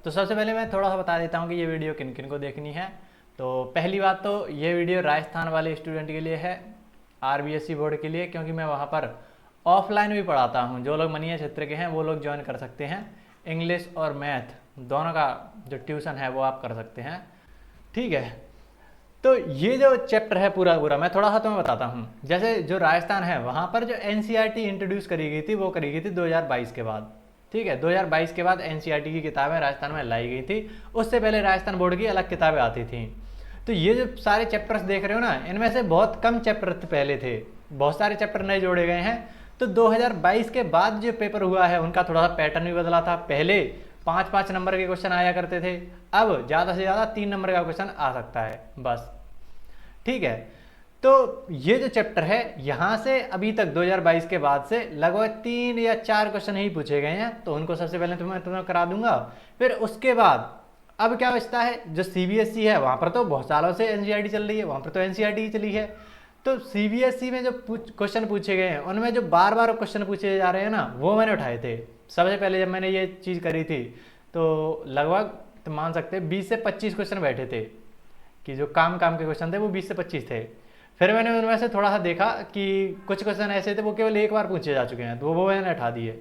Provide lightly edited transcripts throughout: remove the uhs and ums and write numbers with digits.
तो सबसे पहले मैं थोड़ा सा बता देता हूँ कि ये वीडियो किन किन को देखनी है। तो पहली बात तो ये वीडियो राजस्थान वाले स्टूडेंट के लिए है, आरबीएसई बोर्ड के लिए, क्योंकि मैं वहाँ पर ऑफलाइन भी पढ़ाता हूँ। जो लोग मनिया क्षेत्र के हैं वो लोग ज्वाइन कर सकते हैं। इंग्लिश और मैथ दोनों का जो ट्यूशन है वो आप कर सकते हैं, ठीक है। तो ये जो चैप्टर है पूरा पूरा मैं थोड़ा सा तुम्हें बताता हूँ। जैसे जो राजस्थान है वहाँ पर जो एनसीईआरटी इंट्रोड्यूस करी गई थी वो करी गई थी 2022 के बाद, ठीक है। 2022 के बाद एनसीईआरटी की किताबें राजस्थान में लाई गई थी। उससे पहले राजस्थान बोर्ड की अलग किताबें आती थी। तो ये जो सारे चैप्टर्स देख रहे हो ना, इनमें से बहुत कम चैप्टर पहले थे, बहुत सारे चैप्टर नए जोड़े गए हैं। तो 2022 के बाद जो पेपर हुआ है उनका थोड़ा सा पैटर्न भी बदला था। पहले 5-5 नंबर के क्वेश्चन आया करते थे, अब ज़्यादा से ज़्यादा 3 नंबर का क्वेश्चन आ सकता है बस, ठीक है। तो ये जो चैप्टर है यहाँ से अभी तक 2022 के बाद से लगभग 3 या 4 क्वेश्चन ही पूछे गए हैं। तो उनको सबसे पहले तुम्हें करा दूंगा। फिर उसके बाद अब क्या बचता है, जो सीबीएसई है वहाँ पर तो बहुत सालों से एनसीईआरटी चल रही है, वहाँ पर तो एनसीईआरटी ही चली है। तो सीबीएसई में जो क्वेश्चन पूछे गए हैं उनमें जो बार बार क्वेश्चन पूछे जा रहे हैं ना, वो मैंने उठाए थे। सबसे पहले जब मैंने ये चीज़ करी थी तो लगभग तो मान सकते 20 से 25 क्वेश्चन बैठे थे, कि जो काम के क्वेश्चन थे वो 20 से 25 थे। फिर मैंने उनमें से थोड़ा सा देखा कि कुछ क्वेश्चन ऐसे थे वो केवल एक बार पूछे जा चुके हैं, तो वो मैंने उठा दिए।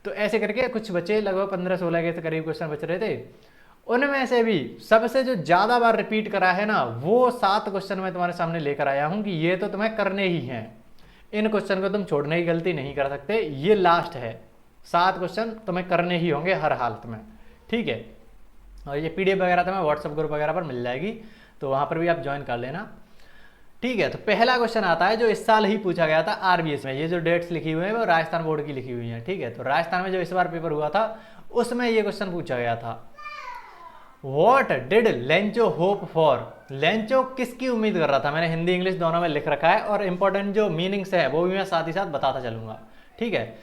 तो ऐसे करके कुछ बचे, लगभग 15-16 के करीब क्वेश्चन बच रहे थे। उनमें से भी सबसे जो ज़्यादा बार रिपीट करा है ना, वो 7 क्वेश्चन मैं तुम्हारे सामने लेकर आया हूँ कि ये तो तुम्हें करने ही हैं। इन क्वेश्चन को तुम छोड़ने की गलती नहीं कर सकते, ये लास्ट है। 7 क्वेश्चन तुम्हें करने ही होंगे हर हालत में, ठीक है। और ये पीडीएफ वगैरह तुम्हें व्हाट्सएप ग्रुप वगैरह पर मिल जाएगी, तो वहाँ पर भी आप ज्वाइन कर लेना, ठीक है। तो पहला क्वेश्चन आता है जो इस साल ही पूछा गया था आरबीएस में। ये जो डेट्स लिखी हुई है वो राजस्थान बोर्ड की लिखी हुई है, ठीक है। तो राजस्थान में जो इस बार पेपर हुआ था उसमें ये क्वेश्चन पूछा गया था, what did Lencho hope for. Lencho किसकी उम्मीद कर रहा था। मैंने हिंदी इंग्लिश दोनों में लिख रखा है, और इंपॉर्टेंट जो मीनिंग्स है वो भी मैं साथ ही साथ बताता चलूंगा, ठीक है।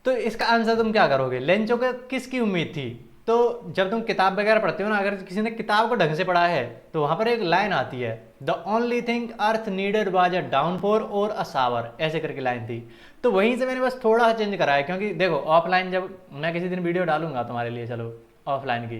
तो इसका आंसर तुम क्या करोगे, लेंचो को किसकी उम्मीद थी। तो जब तुम किताब वगैरह पढ़ते हो ना, अगर किसी ने किताब को ढंग से पढ़ा है तो वहां पर एक लाइन आती है, the only thing earth needed was a downpour और अ शावर, ऐसे करके लाइन थी। तो वहीं से मैंने बस थोड़ा सा चेंज करा है, क्योंकि देखो ऑफलाइन जब मैं किसी दिन वीडियो डालूंगा तुम्हारे लिए, चलो ऑफलाइन की,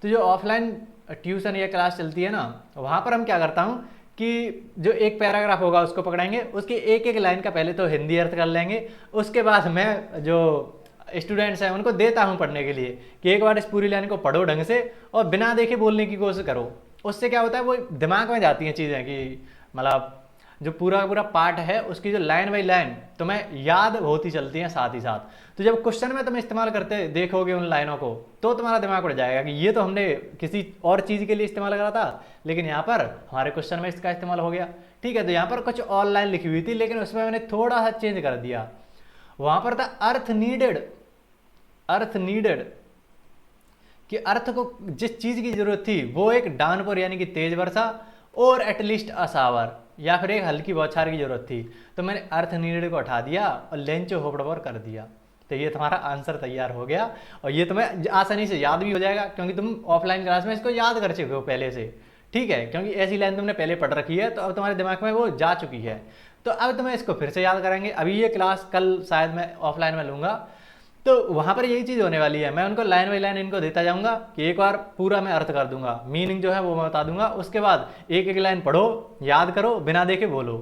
तो जो ऑफलाइन ट्यूशन या क्लास चलती है ना, वहाँ पर हम क्या करता हूँ कि जो एक पैराग्राफ होगा उसको पकड़ेंगे, उसकी एक एक लाइन का पहले तो हिंदी अर्थ कर लेंगे। उसके बाद मैं जो स्टूडेंट्स हैं उनको देता हूँ पढ़ने के लिए कि एक बार इस पूरी लाइन को पढ़ो ढंग से और बिना देखे बोलने की कोशिश करो। उससे क्या होता है, वो दिमाग में जाती हैं चीज़ें, कि मतलब जो पूरा पूरा पार्ट है उसकी जो लाइन बाई लाइन तुम्हें याद होती चलती हैं साथ ही साथ। तो जब क्वेश्चन में तुम इस्तेमाल करते देखोगे उन लाइनों को, तो तुम्हारा दिमाग उड़ जाएगा कि ये तो हमने किसी और चीज़ के लिए इस्तेमाल करा था, लेकिन यहाँ पर हमारे क्वेश्चन में इसका इस्तेमाल हो गया, ठीक है। तो यहाँ पर कुछ और लाइन लिखी हुई थी, लेकिन उसमें मैंने थोड़ा सा चेंज कर दिया। वहाँ पर था अर्थ नीडेड, अर्थ नीडेड, कि अर्थ को जिस चीज़ की जरूरत थी वो एक डाउनपोर यानी कि तेज वर्षा और एटलीस्ट अ शावर या फिर एक हल्की बौछार की जरूरत थी। तो मैंने अर्थ नीडेड को हटा दिया और लेंचो होप्ड फॉर कर दिया। तो ये तुम्हारा आंसर तैयार हो गया, और ये तुम्हें आसानी से याद भी हो जाएगा, क्योंकि तुम ऑफलाइन क्लास में इसको याद कर चुके हो पहले से, ठीक है। क्योंकि ऐसी लाइन तुमने पहले पढ़ रखी है, तो अब तुम्हारे दिमाग में वो जा चुकी है। तो अब तुम्हें इसको फिर से याद करेंगे। अभी ये क्लास कल शायद मैं ऑफलाइन में लूँगा, तो वहाँ पर यही चीज़ होने वाली है। मैं उनको लाइन बाई लाइन इनको देता जाऊँगा कि एक बार पूरा मैं अर्थ कर दूंगा, मीनिंग जो है वो मैं बता दूंगा। उसके बाद एक एक लाइन पढ़ो, याद करो, बिना देखे बोलो।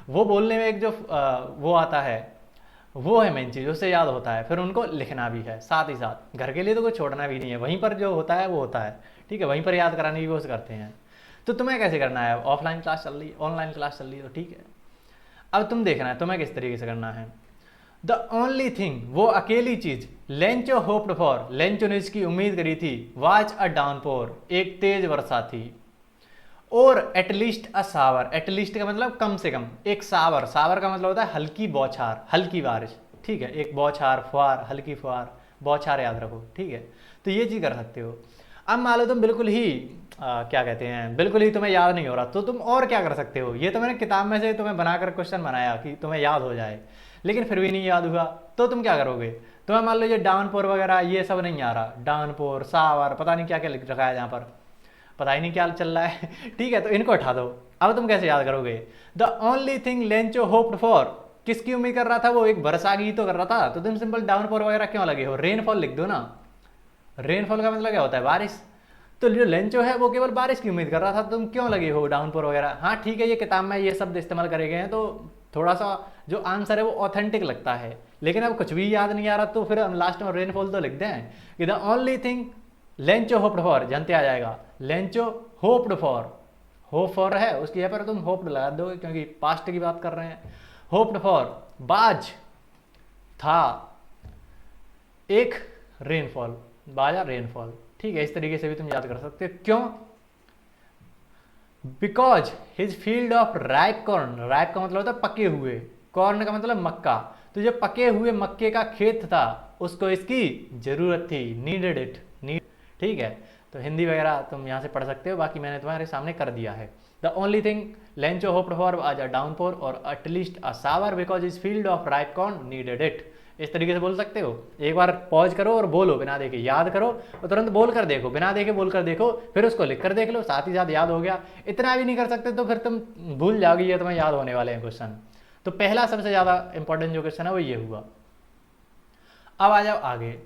वो बोलने में एक जो वो आता है, वो है मेन चीज़, उससे याद होता है। फिर उनको लिखना भी है साथ ही साथ, घर के लिए तो कुछ छोड़ना भी नहीं है, वहीं पर जो होता है वो होता है, ठीक है। वहीं पर याद कराने की कोशिश करते हैं। तो तुम्हें कैसे करना है, ऑफलाइन क्लास चल रही है, ऑनलाइन क्लास चल रही है, तो ठीक है। अब तुम देखना है तुम्हें किस तरीके से करना है। द ओनली थिंग, वो अकेली चीज, लेंचो होप्ड फॉर, लेंचो ने इसकी उम्मीद करी थी, वाज अ डाउनपोर, एक तेज वर्षा थी, और एटलीस्ट अ सावर, एटलीस्ट का मतलब कम से कम, एक सावर, सावर का मतलब होता है हल्की बौछार, हल्की बारिश, ठीक है। एक बौछार, फुहार, हल्की फुहार, बौछार याद रखो, ठीक है। तो ये चीज़ कर सकते हो। अब मान लो तुम बिल्कुल ही क्या कहते हैं, बिल्कुल ही तुम्हें याद नहीं हो रहा, तो तुम और क्या कर सकते हो। ये तो मैंने किताब में से तुम्हें बनाकर क्वेश्चन बनाया कि तुम्हें याद हो जाए, लेकिन फिर भी नहीं याद हुआ, तो तुम क्या करोगे। तुम्हें मान लो ये डाउनपोर वगैरह ये सब नहीं आ रहा, डाउनपोर, सावर, पता नहीं क्या क्या लिख रखा है यहाँ पर, पता ही नहीं क्या चल रहा है ठीक है। तो इनको हटा दो। अब तुम कैसे याद करोगे, the only thing Lencho hoped for, किसकी उम्मीद कर रहा था वो, एक वर्षा की तो कर रहा था। तो तुम सिंपल डाउनपोर वगैरह क्यों लगे हो, रेनफॉल लिख दो ना, रेनफॉल का मतलब क्या होता है? बारिश। तो जो लेंचो है वो केवल बारिश की उम्मीद कर रहा था, तुम क्यों लगे हो डाउनपोर वगैरह। हाँ ठीक है, ये किताब में ये शब्द इस्तेमाल करे गए हैं तो थोड़ा सा जो आंसर है वो ऑथेंटिक लगता है, लेकिन अब कुछ भी याद नहीं आ रहा तो फिर हम लास्ट में रेनफॉल तो लिख दें कि the only thing Lencho hoped for, जानते आ जाएगा। Lencho hoped for, hope for है उसकी यहाँ पर तुम होप्ड लगा दोगे क्योंकि पास्ट की बात कर रहे हैं। होप्ड फॉर बाज था एक रेनफॉल, बाजा रेनफॉल। ठीक है, इस तरीके से भी तुम याद कर सकते हो। क्यों? Because his field of ripe corn, ripe का मतलब होता है पके हुए, कॉर्न का मतलब मक्का, तो जो पके हुए मक्के का खेत था उसको इसकी जरूरत थी, नीडेड इट, नीड। ठीक है, तो हिंदी वगैरह तुम यहाँ से पढ़ सकते हो, बाकी मैंने तुम्हारे सामने कर दिया है। The only thing Lencho hoped for was a downpour और at least a shower because his field of ripe corn needed it. इस तरीके से बोल सकते हो। एक बार पॉज करो और बोलो बिना देखे, याद करो और तुरंत बोल कर देखो, बिना देखे बोल कर देखो, फिर उसको लिख कर देख लो, साथ ही साथ याद हो गया। इतना भी नहीं कर सकते तो फिर तुम भूल जाओगी, ये तुम्हें याद होने वाले हैं क्वेश्चन। तो पहला सबसे ज़्यादा इंपॉर्टेंट जो क्वेश्चन है वो ये हुआ। अब आ जाओ आगे।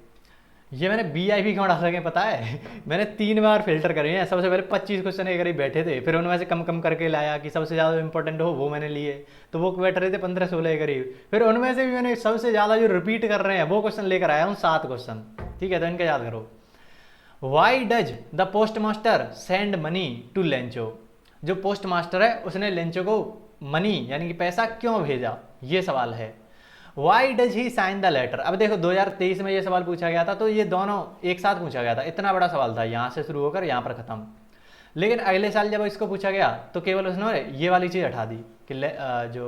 ये मैंने BIV क्यों डाल सके पता है? मैंने 3 बार फिल्टर करे हैं। सबसे पहले 25 क्वेश्चन एक बैठे थे, फिर उनमें से कम कम करके लाया कि सबसे ज़्यादा इंपॉर्टेंट हो वो मैंने लिए, तो वो बैठ रहे थे 15-16 के करीब। फिर उनमें से भी मैंने सबसे ज़्यादा जो रिपीट कर रहे हैं वो क्वेश्चन लेकर आया हूँ 7 क्वेश्चन। ठीक है, तो इनका याद करो। Why does the post master send money to Lencho? जो पोस्ट मास्टर है उसने लेंचो को मनी यानी कि पैसा क्यों भेजा, ये सवाल है। Why does he sign the letter? अब देखो 2023 में ये सवाल पूछा गया था, तो ये दोनों एक साथ पूछा गया था, इतना बड़ा सवाल था, यहाँ से शुरू होकर यहाँ पर खत्म। लेकिन अगले साल जब इसको पूछा गया तो केवल उसने ये वाली चीज़ हटा दी कि जो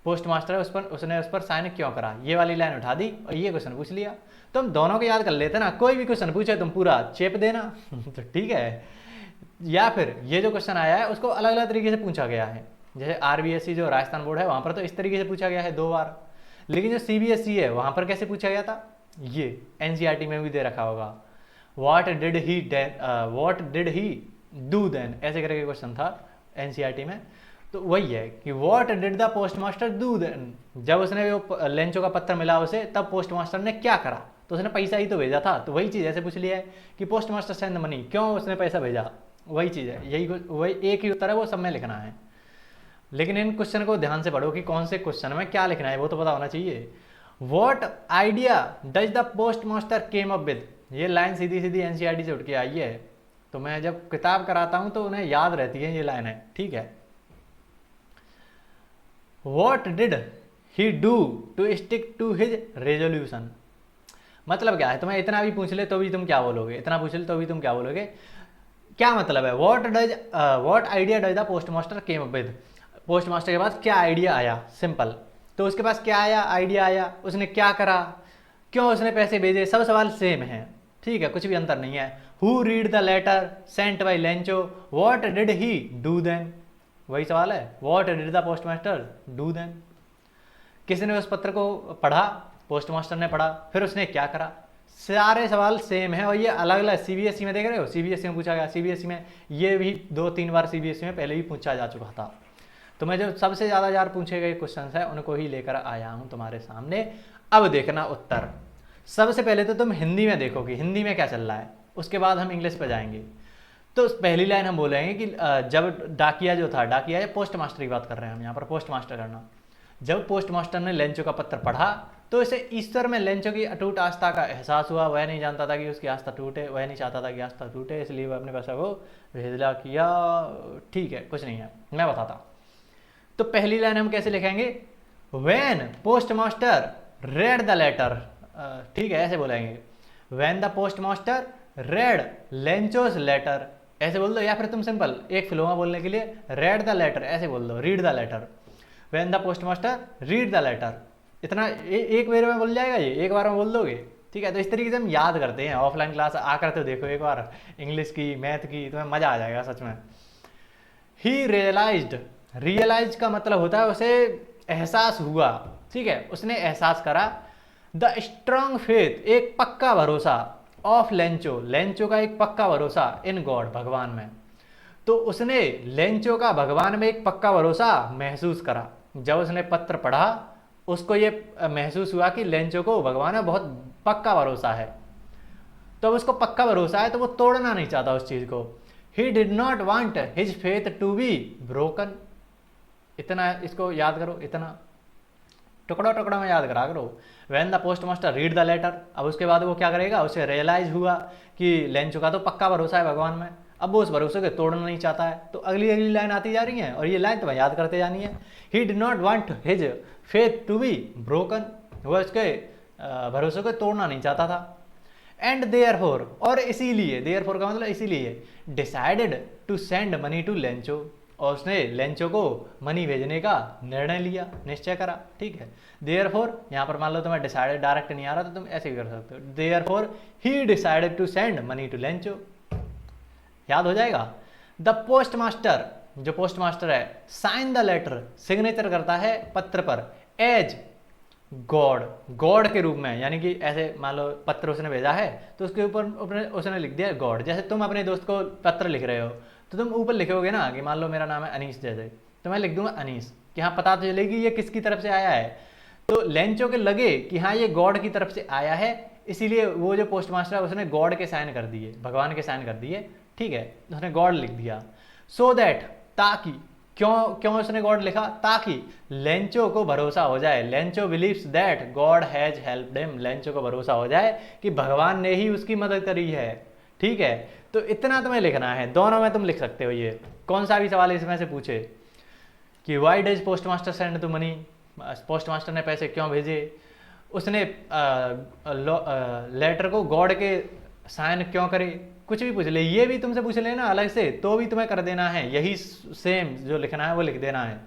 पोस्ट मास्टर है उसने उस पर साइन क्यों करा, ये वाली लाइन उठा दी और ये क्वेश्चन पूछ लिया। तुम दोनों को याद कर लेते ना, कोई भी क्वेश्चन पूछे तुम पूरा चेप देना तो ठीक है। या फिर ये जो क्वेश्चन आया है उसको अलग अलग तरीके से पूछा गया है, जैसे RBSE जो राजस्थान बोर्ड है वहाँ पर तो इस तरीके से पूछा गया है 2 बार, लेकिन जो CBSE है वहाँ पर कैसे पूछा गया था, ये NCERT में भी दे रखा होगा। What did he do then, ऐसे करके क्वेश्चन था NCERT में। तो वही है कि what did the post master do then, जब उसने वो लेंचो का पत्र मिला उसे तब पोस्ट मास्टर ने क्या करा, तो उसने पैसा ही तो भेजा था। तो वही चीज़ ऐसे पूछ लिया है कि पोस्ट मास्टर सेंड मनी, क्यों उसने पैसा भेजा, वही चीज़ है, यही वही एक ही उत्तर है, वो सब में लिखना है। लेकिन इन क्वेश्चन को ध्यान से पढ़ो कि कौन से क्वेश्चन में क्या लिखना है वो तो पता होना चाहिए। What idea does the post master came up with, ये लाइन सीधी सीधी NCERT से उठ के आई है, तो मैं जब किताब कराता हूं तो उन्हें याद रहती है ये लाइन है। ठीक है, what did he do to stick to his resolution, मतलब क्या है, तुम्हें इतना भी पूछ ले तो भी तुम क्या बोलोगे, इतना पूछ ले तो भी तुम क्या बोलोगे, क्या मतलब है। What idea does the post master came up with, post master के पास क्या आइडिया आया, सिंपल। तो उसके पास क्या आया, आइडिया आया, उसने क्या करा, क्यों उसने पैसे भेजे, सब सवाल सेम है। ठीक है, कुछ भी अंतर नहीं है। Who read the letter sent by Lencho, what did he do then, वही सवाल है, what did the post master do then. किसने उस पत्र को पढ़ा, पोस्ट मास्टर ने पढ़ा, फिर उसने क्या करा, सारे सवाल सेम है। और ये अलग अलग CBSE में देख रहे हो, CBSE में पूछा गया, CBSE में ये भी 2-3 बार CBSE में पहले भी पूछा जा चुका था। तो मैं जो सबसे ज़्यादा यार पूछे गए क्वेश्चन है उनको ही लेकर आया हूँ तुम्हारे सामने। अब देखना उत्तर। सबसे पहले तो तुम हिंदी में देखो कि हिंदी में क्या चल रहा है, उसके बाद हम इंग्लिश पे जाएंगे। तो पहली लाइन हम बोलेंगे कि जब डाकिया जो था, डाकिया या पोस्ट मास्टर की बात कर रहे हैं हम यहाँ पर, पोस्ट मास्टर करना। जब पोस्ट मास्टर ने लेंचो का पत्र पढ़ा तो इसे ईश्वर में लेंचो की अटूट आस्था का एहसास हुआ। वह नहीं जानता था कि उसकी आस्था टूटे, वह नहीं चाहता था कि आस्था टूटे, इसलिए वह अपने पैसा को भेजला किया। ठीक है, कुछ नहीं है, मैं बताता। तो पहली लाइन हम कैसे लिखेंगे, when post master read the letter, ठीक है ऐसे बोलेंगे, when the post master read Lencho's letter, ऐसे बोल दो। या फिर तुम सिंपल एक फ्लो में बोलने के लिए रेड द लेटर ऐसे बोल दो, read the letter, when the post master read the letter. इतना एक बार में बोल जाएगा, ये एक बार में बोल दोगे। ठीक है, तो इस तरीके से हम याद करते हैं। ऑफलाइन क्लास आकर तो देखो एक बार, इंग्लिश की, मैथ की, तुम्हें मजा आ जाएगा सच में। ही रियलाइज्ड, रियलाइज का मतलब होता है उसे एहसास हुआ। ठीक है, उसने एहसास करा। द स्ट्रांग फेथ, एक पक्का भरोसा, ऑफ लेंचो, लेंचो का एक पक्का भरोसा, इन गॉड, भगवान में। तो उसने लेंचो का भगवान में एक पक्का भरोसा महसूस करा। जब उसने पत्र पढ़ा उसको ये महसूस हुआ कि लेंचो को भगवान में बहुत पक्का भरोसा है। तो अब उसको पक्का भरोसा है तो वो तोड़ना नहीं चाहता उस चीज़ को। He did not want his faith to be broken. इतना इसको याद करो, इतना टुकड़ा टुकड़ा में याद करा करो। When the post master read the letter, अब उसके बाद वो क्या करेगा, उसे रियलाइज हुआ कि लेंचो का तो पक्का भरोसा है भगवान में, अब वो उस भरोसे को तोड़ना नहीं चाहता है। तो अगली अगली लाइन आती जा रही है और ये लाइन तुम्हें याद करते जानी है। He did not want his faith to be broken, वह उसके भरोसे को तोड़ना नहीं चाहता था। एंड देयरफॉर, और इसीलिए, देयरफॉर का मतलब इसीलिए, decided to send money to Lencho, और उसने लेंचो को मनी भेजने का निर्णय लिया, निश्चय करा। ठीक है, देयरफॉर यहाँ पर मान लो तुम्हें डिसाइडेड डायरेक्ट नहीं आ रहा तो तुम ऐसे भी कर सकते हो, therefore he decided to send money to Lencho, याद हो जाएगा। द पोस्ट मास्टर, जो पोस्ट मास्टर है, साइन द लेटर, सिग्नेचर करता है पत्र पर, एज गॉड, गॉड के रूप में, यानी कि ऐसे मान लो पत्र उसने भेजा है तो उसके ऊपर उसने लिख दिया गॉड। जैसे तुम अपने दोस्त को पत्र लिख रहे हो तो तुम ऊपर लिखोगे ना कि मान लो मेरा नाम है अनीस, जैसे तो मैं लिख दूंगा अनीस, कि हाँ पता तो चलेगी ये किसकी तरफ से आया है। तो लेंचो के लगे कि हाँ ये गॉड की तरफ से आया है, इसीलिए वो जो पोस्ट मास्टर है उसने गॉड के साइन कर दिए, भगवान के साइन कर दिए। ठीक है, उसने गॉड लिख दिया। सो दैट, ताकि, क्यों उसने गॉड लिखा, ताकि लेंचो को भरोसा हो जाए, Lencho believes that God has helped him, Lencho को भरोसा हो जाए कि भगवान ने ही उसकी मदद करी है। ठीक है, तो इतना तुम्हें लिखना है, दोनों में तुम लिख सकते हो। ये कौन सा भी सवाल इसमें से पूछे कि why does post master send to money, post master ने पैसे क्यों भेजे, उसने लेटर को गॉड के साइन क्यों करे, कुछ भी पूछ ले, ये भी तुमसे पूछ लेना अलग से तो भी तुम्हें कर देना है, यही सेम जो लिखना है वो लिख देना है।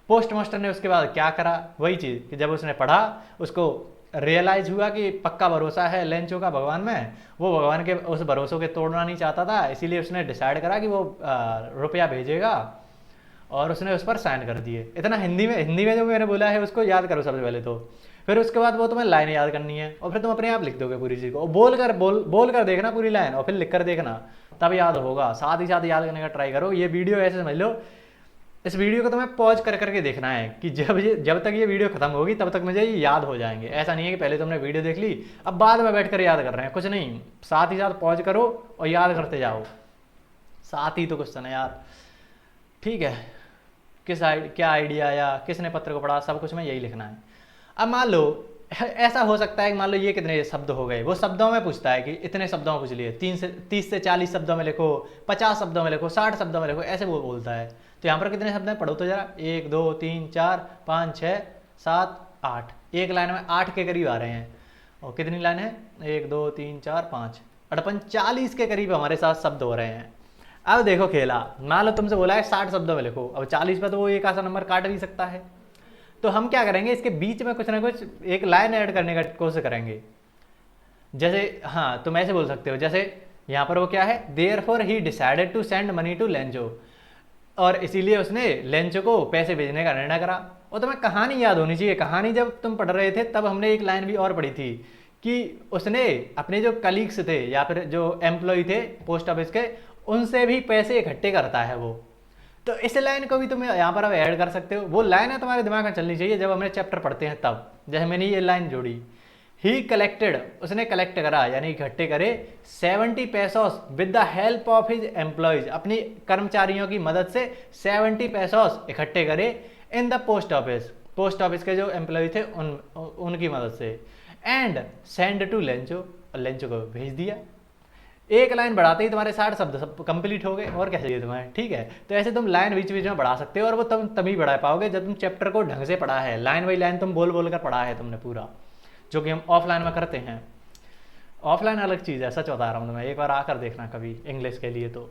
पोस्ट मास्टर ने उसके बाद क्या करा, वही चीज़ कि जब उसने पढ़ा उसको रियलाइज हुआ कि पक्का भरोसा है लेंचो का भगवान में, वो भगवान के उस भरोसे को तोड़ना नहीं चाहता था, इसीलिए उसने डिसाइड करा कि वो रुपया भेजेगा और उसने उस पर साइन कर दिए। इतना हिंदी में जो मैंने बोला है उसको याद करो सबसे पहले तो, फिर उसके बाद वो तुम्हें लाइन याद करनी है और फिर तुम अपने आप लिख दोगे पूरी चीज़ को, और बोल कर देखना पूरी लाइन और फिर लिख कर देखना, तब याद होगा। साथ ही साथ याद करने का ट्राई करो। ये वीडियो ऐसे समझ लो, इस वीडियो को तुम्हें पॉज कर करके देखना है कि जब तक ये वीडियो खत्म होगी तब तक मुझे ये याद हो जाएंगे। ऐसा नहीं है कि पहले तुमने वीडियो देख ली अब बाद में बैठ कर याद कर रहे हैं, कुछ नहीं, साथ ही साथ पॉज करो और याद करते जाओ, साथ ही तो क्वेश्चन है यार। ठीक है, क्या आइडिया आया, किसने पत्र को पढ़ा, सब कुछ में यही लिखना है। अब मान लो ऐसा हो सकता है कि मान लो ये कितने शब्द हो गए, वो शब्दों में पूछता है कि इतने शब्दों में पूछ लिए, 30 से 40 शब्दों में लिखो, 50 शब्दों में लिखो, 60 शब्दों में लिखो, ऐसे वो बोलता है। तो यहाँ पर कितने शब्द हैं पढ़ो तो जरा, 1 2 3 4 5 6 7 8, एक लाइन में 8 के करीब आ रहे हैं। और कितनी लाइन है, 1 2 3 4 5 अड़पन 40 के करीब हमारे साथ शब्द हो रहे हैं। अब देखो खेला, मान लो तुमसे बोला है 60 शब्दों में लिखो, अब 40 पे तो वो एक आसा नंबर काट भी सकता है। तो हम क्या करेंगे, इसके बीच में कुछ ना कुछ एक लाइन ऐड करने का कोशिश करेंगे। जैसे हाँ तुम ऐसे बोल सकते हो, जैसे यहाँ पर वो क्या है, therefore he decided to send money to Lencho, और इसीलिए उसने लेंचो को पैसे भेजने का निर्णय करा। और तुम्हें कहानी याद होनी चाहिए, कहानी जब तुम पढ़ रहे थे तब हमने एक लाइन भी और पढ़ी थी कि उसने अपने जो कलीग्स थे या फिर जो एम्प्लॉय थे पोस्ट ऑफिस के, उनसे भी पैसे इकट्ठे करता है वो। तो इस लाइन को भी तुम यहाँ पर अब ऐड कर सकते हो। वो लाइन है तुम्हारे दिमाग में चलनी चाहिए जब हमने चैप्टर पढ़ते हैं तब, जैसे मैंने ये लाइन जोड़ी, ही कलेक्टेड, उसने कलेक्ट करा यानी इकट्ठे करे 70 pesos with the help of his employees, अपनी कर्मचारियों की मदद से 70 पैसोस इकट्ठे करे in the post office, post office के जो एम्प्लॉय थे उनकी मदद से, and send to Lencho, Lencho को भेज दिया। एक लाइन बढ़ाते ही तुम्हारे 60 शब्द सब कंप्लीट हो गए, और क्या चाहिए तुम्हें। ठीक है, तो ऐसे तुम लाइन बीच बीच में बढ़ा सकते हो और वो तुम तभी बढ़ा पाओगे जब तुम चैप्टर को ढंग से पढ़ा है, लाइन बाई लाइन तुम बोल बोल कर पढ़ा है तुमने पूरा, जो कि हम ऑफलाइन में करते हैं। ऑफलाइन अलग चीज़ है, सच बता रहा हूँ तुम्हें, एक बार आकर देखना कभी इंग्लिश के लिए। तो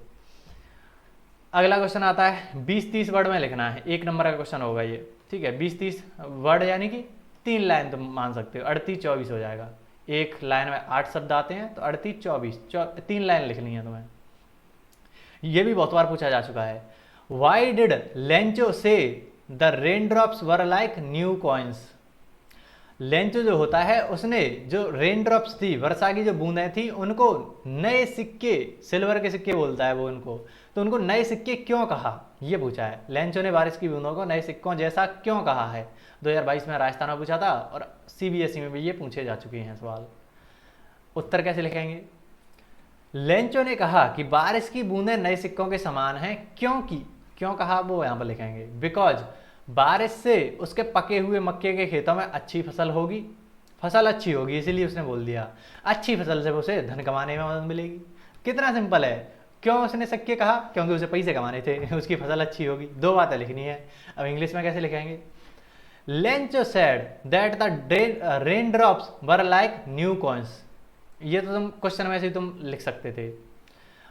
अगला क्वेश्चन आता है 20-30 वर्ड में लिखना है, 1 नंबर का क्वेश्चन होगा ये। ठीक है, 20-30 वर्ड यानी कि 3 लाइन तुम मान सकते हो, 38-24 हो जाएगा। एक लाइन में 8 शब्द आते हैं तो 38-24 3 लाइन लिखनी है तुम्हें। ये भी बहुत बार पूछा जा चुका है। वाई डिड लेंचो से the rain drops were like new coins, Lencho जो होता है उसने जो रेन ड्रॉप्स थी, वर्षा की जो बूंदें थी, उनको नए सिक्के, सिल्वर के सिक्के बोलता है वो उनको, तो उनको नए सिक्के क्यों कहा, ये पूछा है। लेंचो ने बारिश की बूंदों को नए सिक्कों जैसा क्यों कहा है। 2022 में राजस्थान में पूछा था और CBSE में भी ये पूछे जा चुके हैं सवाल। उत्तर कैसे लिखेंगे, लेंचो ने कहा कि बारिश की बूंदें नए सिक्कों के समान हैं, क्योंकि, क्यों कहा वो यहाँ पर लिखेंगे, बिकॉज बारिश से उसके पके हुए मक्के के खेतों में अच्छी फसल होगी, फसल अच्छी होगी, इसीलिए उसने बोल दिया अच्छी फसल से उसे धन कमाने में मदद मिलेगी। कितना सिंपल है। क्यों उसने सिक्के कहा, क्योंकि उसे पैसे कमाने थे, उसकी फसल अच्छी होगी। दो बातें लिखनी है। अब इंग्लिश में कैसे लिखेंगे, Lencho said that the rain drops were like new coins. ये तो तुम क्वेश्चन में से तुम लिख सकते थे।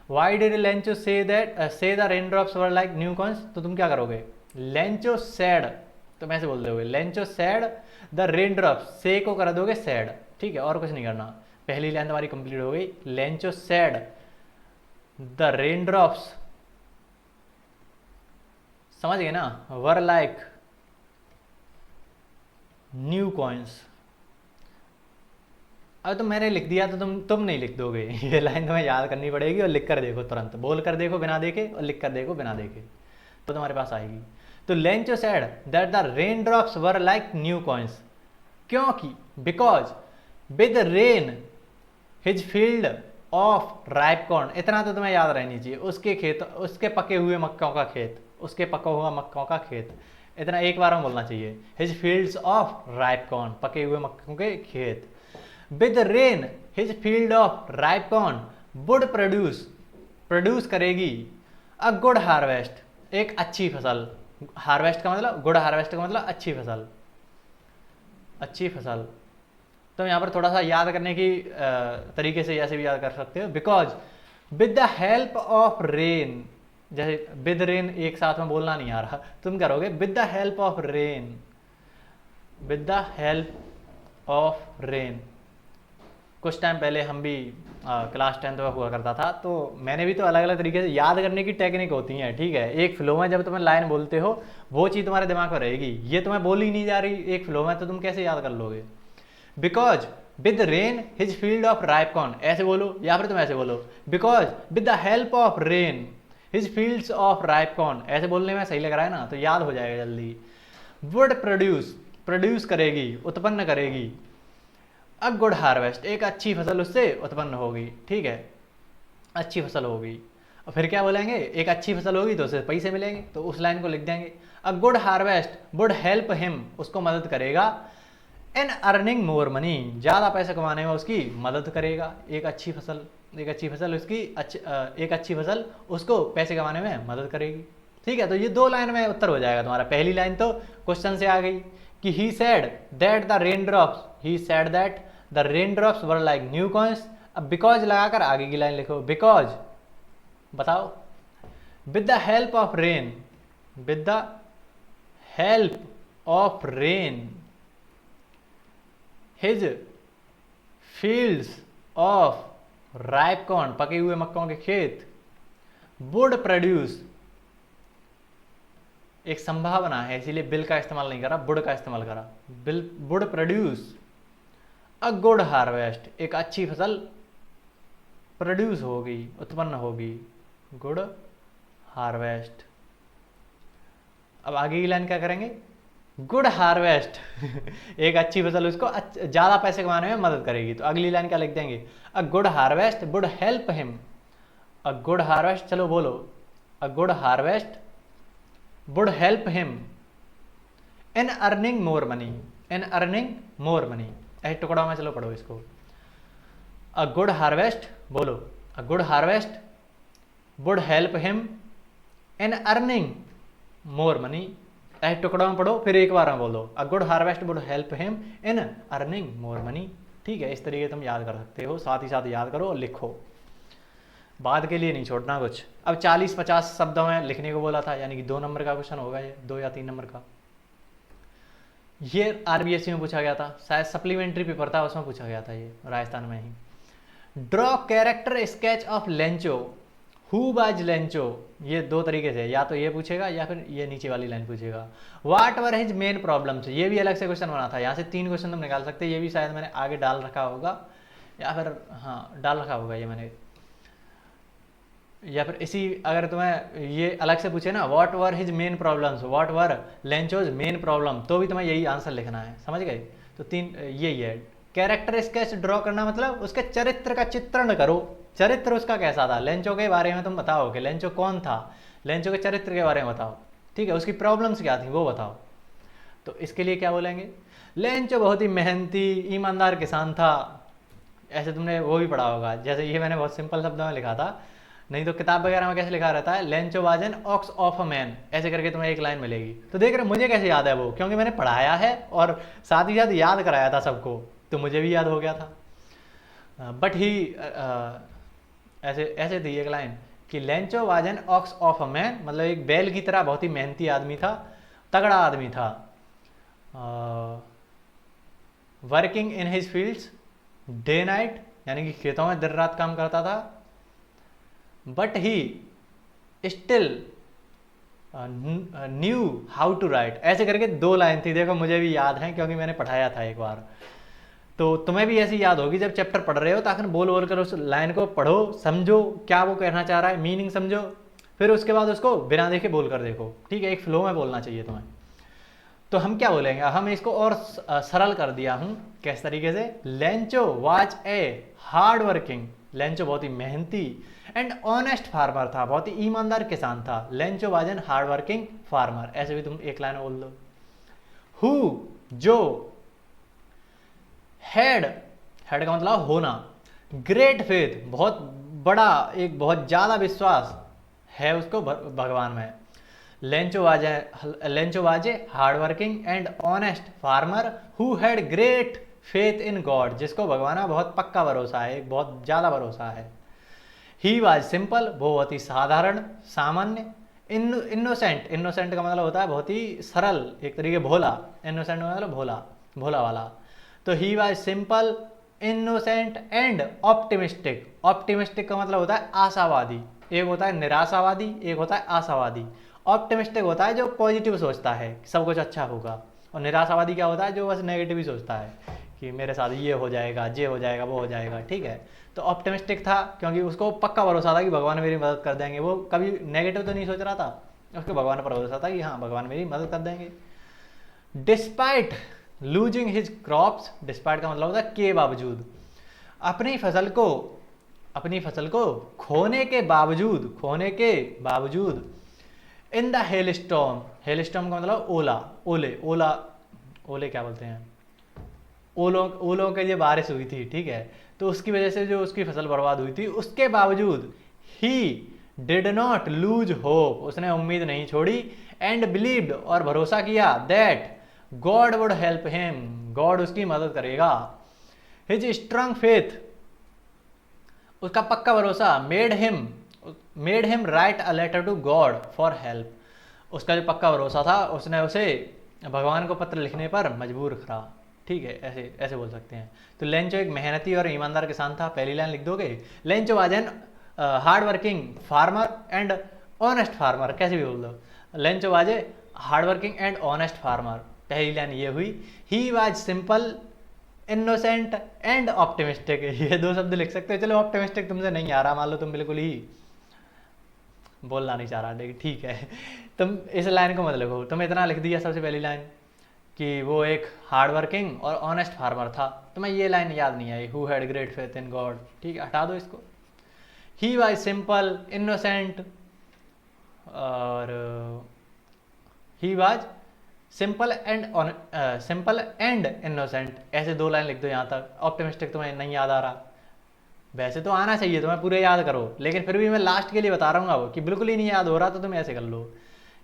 Why did Lencho say that say the rain drops were like new coins, तो तुम क्या करोगे, लेंचो सैड, तुम ऐसे बोल दोगे Lencho sad the rain drops, से को कर दोगे सैड, ठीक है, और कुछ नहीं करना। पहली लाइन तुम्हारी कंप्लीट हो गई। Lencho sad the rain drops, समझ गए ना, वर लाइक न्यू कॉइन्स। अब तो मैंने लिख दिया तो तुम नहीं लिख दोगे, ये लाइन तुम्हें याद करनी पड़ेगी और लिख कर देखो, तुरंत बोल कर देखो बिना देखे और लिख कर देखो बिना देखे, तो तुम्हारे पास आएगी। तो Lencho said that the rain drops were like new coins, क्योंकि because with rain his field of ripe corn, इतना तो तुम्हें याद रहनी चाहिए, उसके खेत, उसके पके हुए मक्कों का खेत, उसके पका हुआ मक्कों का खेत, इतना एक बार में बोलना चाहिए। His fields of ripe corn, पके हुए मक्कों के खेत। With rain his field of ripe corn would produce, produce करेगी अ गुड हार्वेस्ट, एक अच्छी फसल। हार्वेस्ट का मतलब, गुड हार्वेस्ट का मतलब अच्छी फसल, अच्छी फसल। तो यहाँ पर थोड़ा सा याद करने की तरीके से ऐसे भी याद कर सकते हो। Because with the help of rain, जैसे विद रेन एक साथ में बोलना नहीं आ रहा, तुम करोगे with the help of rain, with the help of rain. कुछ टाइम पहले हम भी क्लास 10th में हुआ करता था, तो मैंने भी तो अलग अलग तरीके से याद करने की टेक्निक होती हैं, ठीक है। एक फ्लो में जब तुम लाइन बोलते हो वो चीज़ तुम्हारे दिमाग में रहेगी, ये तुम्हें बोली नहीं जा रही एक फ्लो में, तो तुम कैसे याद कर लोगे। Because with rain his field of ripe corn, ऐसे बोलो, या फिर तुम ऐसे बोलो because with the help of rain his fields of ripe corn, ऐसे बोलने में सही लग रहा है ना, तो याद हो जाएगा जल्दी। वुड प्रोड्यूस, प्रोड्यूस करेगी, उत्पन्न करेगी अ गुड हार्वेस्ट, एक अच्छी फसल उससे उत्पन्न होगी, ठीक है, अच्छी फसल होगी। और फिर क्या बोलेंगे, एक अच्छी फसल होगी तो उसे पैसे मिलेंगे, तो उस लाइन को लिख देंगे a good harvest would help him, उसको मदद करेगा इन अर्निंग मोर मनी, ज़्यादा पैसे कमाने में उसकी मदद करेगा। एक अच्छी फसल, एक अच्छी फसल उसकी एक अच्छी फसल उसको पैसे कमाने में मदद करेगी, ठीक है। तो ये दो लाइन में उत्तर हो जाएगा तुम्हारा। पहली लाइन तो क्वेश्चन से आ गई कि ही said that the rain drops, he said that the rain drops were like new coins. अब बिकॉज लगाकर आगे की लाइन लिखो, बिकॉज, बताओ, with the help of rain, with the help of rain his fields of ripe corn, पके हुए मक्कों के खेत, वुड प्रोड्यूस, एक संभावना है इसीलिए बिल का इस्तेमाल नहीं करा, वुड का इस्तेमाल करा, bill would produce a good harvest, एक अच्छी फसल प्रोड्यूस होगी, उत्पन्न होगी, गुड हार्वेस्ट। अब आगे की लाइन क्या करेंगे, गुड हार्वेस्ट एक अच्छी फसल उसको ज़्यादा पैसे कमाने में मदद करेगी, तो अगली लाइन क्या लिख देंगे, a good harvest would help him, a good harvest, चलो बोलो, a good harvest would help him in earning more money, in earning more money. ऐसे टुकड़ों में चलो पढ़ो इसको। अ गुड हार्वेस्ट, बोलो, a good harvest would help him in earning more money. ऐसे टुकड़ों में पढ़ो, फिर एक बार में बोलो, a good harvest would help him in earning more money, ठीक है। इस तरीके तुम याद कर सकते हो, साथ ही साथ याद करो और लिखो, बाद के लिए नहीं छोड़ना कुछ। अब 40-50 शब्दों में लिखने को बोला था, यानी कि 2 नंबर का क्वेश्चन होगा ये, 2 या 3 नंबर का। ये आरबीएससी में पूछा गया था, शायद सप्लीमेंट्री पेपर था उसमें पूछा गया था, ये राजस्थान में ही। Draw character sketch of Lencho, who was Lencho, ये 2 तरीके से, या तो ये पूछेगा या फिर ये नीचे वाली लाइन पूछेगा। What were his main problems, ये भी अलग से क्वेश्चन बना था, यहाँ से 3 क्वेश्चन तुम निकाल सकते, ये भी शायद मैंने आगे डाल रखा होगा, या फिर हाँ डाल रखा होगा ये मैंने, या फिर इसी, अगर तुम्हें ये अलग से पूछे ना, what were his main problems, what were Lencho's main problem, तो भी तुम्हें यही आंसर लिखना है, समझ गए। तो 3 यही है। कैरेक्टर स्केच ड्रॉ करना मतलब उसके चरित्र का चित्रण करो, चरित्र उसका कैसा था, लेंचो के बारे में तुम बताओ कि लेंचो कौन था, लेंचो के चरित्र के बारे में बताओ, ठीक है, उसकी प्रॉब्लम्स क्या थी वो बताओ। तो इसके लिए क्या बोलेंगे, लेंचो बहुत ही मेहनती ईमानदार किसान था। ऐसे तुमने वो भी पढ़ा होगा, जैसे ये मैंने बहुत सिंपल शब्दों में लिखा था, नहीं तो किताब वगैरह में कैसे लिखा रहता है, Lencho was an ox of a man, ऐसे करके तुम्हें एक लाइन मिलेगी। तो देख रहे मुझे कैसे याद है वो, क्योंकि मैंने पढ़ाया है और साथ ही साथ याद कराया था सबको, तो मुझे भी याद हो गया था। बट ही ऐसे ऐसे थी एक लाइन कि Lencho was an ox of a man, मतलब एक बैल की तरह बहुत ही मेहनती आदमी था, तगड़ा आदमी था, working in his fields day night, यानी कि खेतों में दिन रात काम करता था, but he still knew how to write, ऐसे करके 2 लाइन थी, देखो मुझे भी याद है क्योंकि मैंने पढ़ाया था एक बार। तो तुम्हें भी ऐसी याद होगी जब चैप्टर पढ़ रहे हो, ताकि बोल बोल कर उस लाइन को पढ़ो, समझो क्या वो कहना चाह रहा है, मीनिंग समझो, फिर उसके बाद उसको बिना देखे बोल कर देखो, ठीक है, एक फ्लो में बोलना चाहिए तुम्हें। तो हम क्या बोलेंगे, हम इसको और सरल कर दिया हूँ, किस तरीके से, Lencho was a hard working, Lencho बहुत ही मेहनती एंड ऑनेस्ट फार्मर था, बहुत ही ईमानदार किसान था, Lencho was an hard working farmer, ऐसे भी तुम एक लाइन बोल दो। हु, जो, हेड, हेड का मतलब होना, ग्रेट फेथ, बहुत बड़ा, एक बहुत ज़्यादा विश्वास है उसको भगवान में, लेंचो वाजे hard working and honest farmer who had great faith in God, जिसको भगवान में बहुत पक्का भरोसा है, एक बहुत ज़्यादा भरोसा है। ही वाज सिंपल, वो बहुत ही साधारण, सामान्य, इनोसेंट, इनोसेंट का मतलब होता है बहुत ही सरल, एक तरीके भोला, इनोसेंट का मतलब भोला, भोला वाला। तो he was simple, innocent and optimistic, optimistic का मतलब होता है आशावादी, एक होता है निराशावादी, एक होता है आशावादी। ऑप्टिमिस्टिक होता है जो पॉजिटिव सोचता है कि सब कुछ अच्छा होगा, और निराशावादी क्या होता है, जो बस नेगेटिव ही सोचता है कि मेरे साथ ये हो जाएगा, ये हो जाएगा, वो हो जाएगा, ठीक है। तो ऑप्टिमिस्टिक था क्योंकि उसको पक्का भरोसा था कि भगवान मेरी मदद कर देंगे, वो कभी नेगेटिव तो नहीं सोच रहा था, उसको भगवान पर भरोसा था कि हाँ भगवान मेरी मदद कर देंगे। Despite losing his crops, despite का मतलब होता है के बावजूद, अपनी फसल को खोने के बावजूद, in the hell storm, hello storm का मतलब ओला, ओले क्या बोलते हैं, ओलों के लिए बारिश हुई थी, ठीक है, तो उसकी वजह से जो उसकी फसल बर्बाद हुई थी, उसके बावजूद he did not lose hope, उसने उम्मीद नहीं छोड़ी, एंड बिलीव्ड, और भरोसा किया, that God would help him, God उसकी मदद करेगा। हिज स्ट्रांग फेथ, उसका पक्का भरोसा, made him write a letter to God for help, उसका जो पक्का भरोसा था उसने उसे भगवान को पत्र लिखने पर मजबूर करा, ठीक है, ऐसे ऐसे बोल सकते हैं। तो लेंचो एक मेहनती और ईमानदार किसान था, पहली लाइन लिख दोगे, Lencho was an hard working farmer and honest farmer, कैसे भी बोल दो, Lencho was a hard working and honest farmer, पहली लाइन ये हुई। He was simple, innocent and optimistic, ये 2 शब्द लिख सकते हो। चलो ऑप्टिमिस्टिक तुमसे नहीं आ रहा, मान लो तुम बिल्कुल ही बोलना नहीं चाह रहा, लेकिन ठीक है, तुम इस लाइन को मत लिखो, तुम इतना लिख दिया सबसे पहली लाइन कि वो एक हार्ड वर्किंग और ऑनेस्ट फार्मर था, तुम्हें ये लाइन याद नहीं आई, who had great faith in God, ठीक है, हटा दो इसको। ही वाज सिंपल, इनोसेंट, और he was simple and innocent, ऐसे 2 लाइन लिख दो यहाँ तक। ऑप्टिमिस्टिक तुम्हें नहीं याद आ रहा, वैसे तो आना चाहिए तुम्हें, पूरे याद करो, लेकिन फिर भी मैं लास्ट के लिए बता रहा हूँ अब कि बिल्कुल ही नहीं याद हो रहा, तो तुम ऐसे कर लो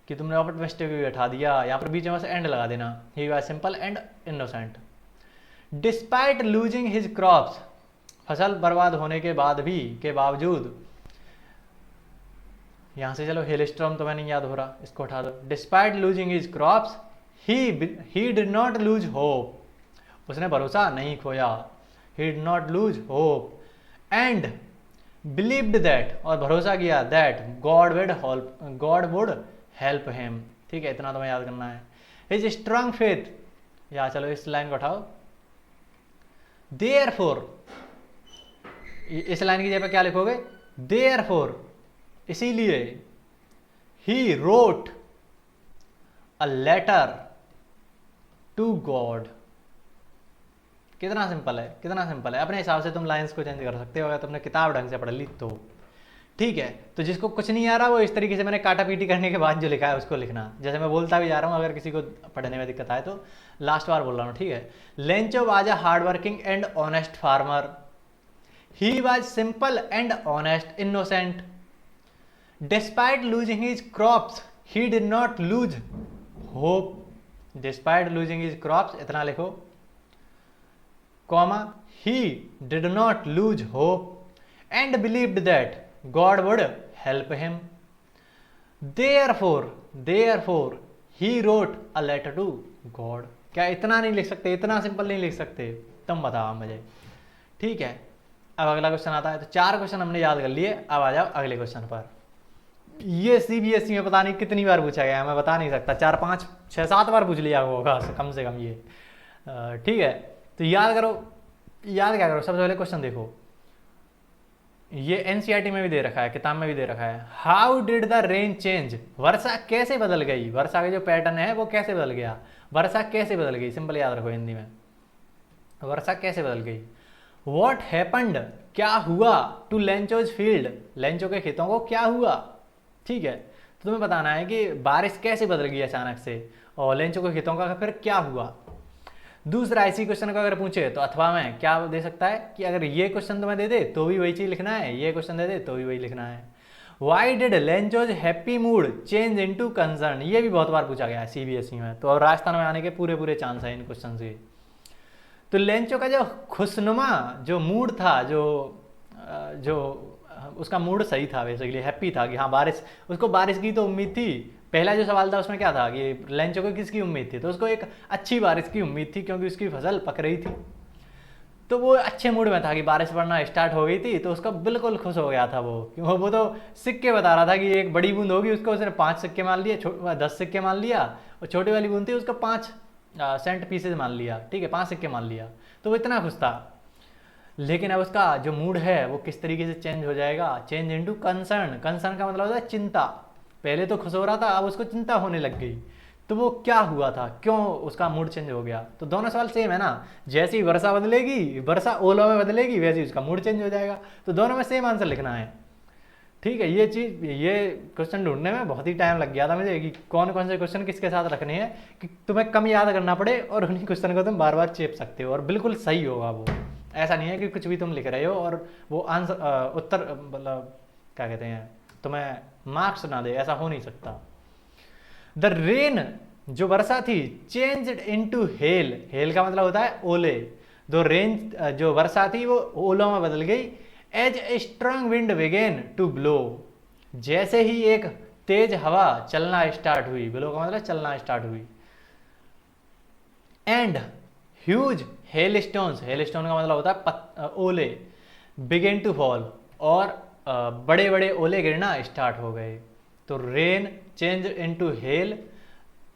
कि तुमने ऑप्टिमिस्टिक भी बैठा दिया, यहाँ पर बीच में से एंड लगा देना, he was simple and innocent. Despite losing his crops, फसल बर्बाद होने के बाद भी, के बावजूद, यहाँ से चलो हेल स्टॉर्म तुम्हें नहीं याद हो रहा, इसको उठा दो। Despite losing his crops he did not lose hope, उसने भरोसा नहीं खोया, ही did not lose hope, and believed that, और भरोसा किया, that God would help him, ठीक है, इतना तुम्हें याद करना है। हिज स्ट्रांग फेथ, या चलो इस लाइन को उठाओ, देयरफॉर, इस लाइन की जगह क्या लिखोगे, देयरफॉर, इसीलिए, he wrote a letter to God, कितना सिंपल है, कितना सिंपल है। अपने हिसाब से तुम लाइंस को चेंज कर सकते हो अगर तुमने किताब ढंग से पढ़ ली तो। ठीक है, तो जिसको कुछ नहीं आ रहा वो इस तरीके से मैंने काटा पीटी करने के बाद जो लिखा है उसको लिखना। जैसे मैं बोलता भी जा रहा हूँ, अगर किसी को पढ़ने में दिक्कत आए तो लास्ट बार बोल रहा हूँ, ठीक है। Lencho was a hard working and honest farmer. He was simple and honest innocent. Despite losing his crops he did not lose hope. Despite losing his crops इतना लिखो, comma, he did not lose hope and believed that God would help him. Therefore he wrote a letter to God. क्या इतना नहीं लिख सकते, इतना simple नहीं लिख सकते? तुम बताओ मुझे, ठीक है। अब अगला क्वेश्चन आता है। तो 4 क्वेश्चन हमने याद कर लिए, अब आ जाओ अगले क्वेश्चन पर। ये सीबीएसई में पता नहीं कितनी बार पूछा गया है, मैं बता नहीं सकता, 4 5 6 7 बार पूछ लिया होगा कम से कम ये, ठीक है। तो याद करो, याद क्या करो, सबसे पहले क्वेश्चन देखो, ये एनसीईआरटी में भी दे रखा है, किताब में भी दे रखा है। How did the rain change, वर्षा कैसे बदल गई, वर्षा का जो पैटर्न है वो कैसे बदल गया, वर्षा कैसे बदल गई, सिंपल याद रखो हिंदी में, वर्षा कैसे बदल गई। वॉट हैपन्ड, क्या हुआ, टू लेंचोज फील्ड, लेंचो के खेतों को क्या हुआ, ठीक है। तो तुम्हें बताना है कि बारिश कैसे बदल गई अचानक से, और लेंचो के खेतों का फिर क्या हुआ। दूसरा इसी क्वेश्चन को अगर पूछे तो अथवा में क्या दे सकता है कि अगर ये क्वेश्चन तुम्हें दे दे तो भी वही चीज लिखना है, ये क्वेश्चन दे दे तो भी वही लिखना है। Why did Lencho's happy mood change into concern, ये भी बहुत बार पूछा गया है सीबीएसई में, तो और राजस्थान में आने के पूरे पूरे चांस है इन क्वेश्चन के। तो लेंचो का जो खुशनुमा जो मूड था, जो उसका मूड सही था, बेसिकली हैप्पी था कि हाँ बारिश, उसको बारिश की तो उम्मीद थी। पहला जो सवाल था उसमें क्या था कि लेंचो को किसकी उम्मीद थी, तो उसको एक अच्छी बारिश की उम्मीद थी क्योंकि उसकी फसल पक रही थी। तो वो अच्छे मूड में था कि बारिश पड़ना स्टार्ट हो गई थी, तो उसका बिल्कुल खुश हो गया था वो तो सिक्के बता रहा था कि एक बड़ी बूंद होगी, उसको उसने 5 सिक्के मान लिए, 10 सिक्के मान लिया, और छोटी वाली बूंद थी उसका 5 सेंट पीसेज मान लिया, ठीक है, 5 सिक्के मान लिया, तो वो इतना खुश था। लेकिन अब उसका जो मूड है वो किस तरीके से चेंज हो जाएगा, चेंज इनटू कंसर्न। कंसर्न का मतलब होता है चिंता। पहले तो खुश हो रहा था, अब उसको चिंता होने लग गई। तो वो क्या हुआ था, क्यों उसका मूड चेंज हो गया। तो दोनों सवाल सेम है ना, जैसे ही वर्षा बदलेगी, वर्षा ओलों में बदलेगी, वैसे ही उसका मूड चेंज हो जाएगा। तो दोनों में सेम आंसर लिखना है, ठीक है। ये क्वेश्चन ढूंढने में बहुत ही टाइम लग गया था मुझे कि कौन कौन से क्वेश्चन किसके साथ रखने हैं कि तुम्हें कम याद करना पड़े और उन्हीं क्वेश्चन को तुम बार बार चेप सकते हो और बिल्कुल सही होगा वो। ऐसा नहीं है कि कुछ भी तुम लिख रहे हो और वो आंसर उत्तर मतलब क्या कहते हैं तुम्हें मार्क्स ना दे, ऐसा हो नहीं सकता। द रेन जो वर्षा थी चेंज्ड इनटू हेल, हेल का मतलब होता है ओले। दो रेन जो वर्षा थी वो ओलों में बदल गई। As a strong wind began to blow, जैसे ही एक तेज हवा चलना स्टार्ट हुई, ब्लो का मतलब चलना स्टार्ट हुई। And huge hail stones, hello stone का मतलब होता है ओले, बिगेन टू फॉल, और बड़े बड़े ओले गिरना स्टार्ट हो गए। तो रेन चेंज इनटू हेल,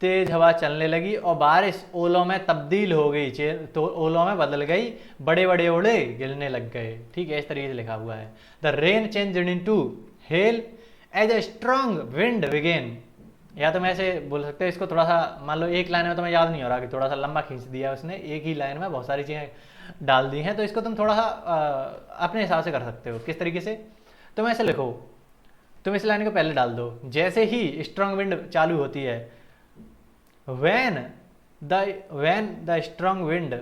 तेज हवा चलने लगी और बारिश ओलों में तब्दील हो गई, तो ओलों में बदल गई, बड़े बड़े ओले गिरने लग गए, ठीक है। इस तरीके से लिखा हुआ है। The rain change into hail as a strong wind began. या तो मैं ऐसे बोल सकते हैं इसको, थोड़ा सा मान लो एक लाइन में तुम्हें याद नहीं हो रहा कि थोड़ा सा लंबा खींच दिया उसने, एक ही लाइन में बहुत सारी चीज़ें डाल दी हैं, तो इसको तुम थोड़ा सा अपने हिसाब से कर सकते हो। किस तरीके से, तुम ऐसे लिखो, तुम इस लाइन को पहले डाल दो, जैसे ही स्ट्रांग विंड चालू होती है, when the strong wind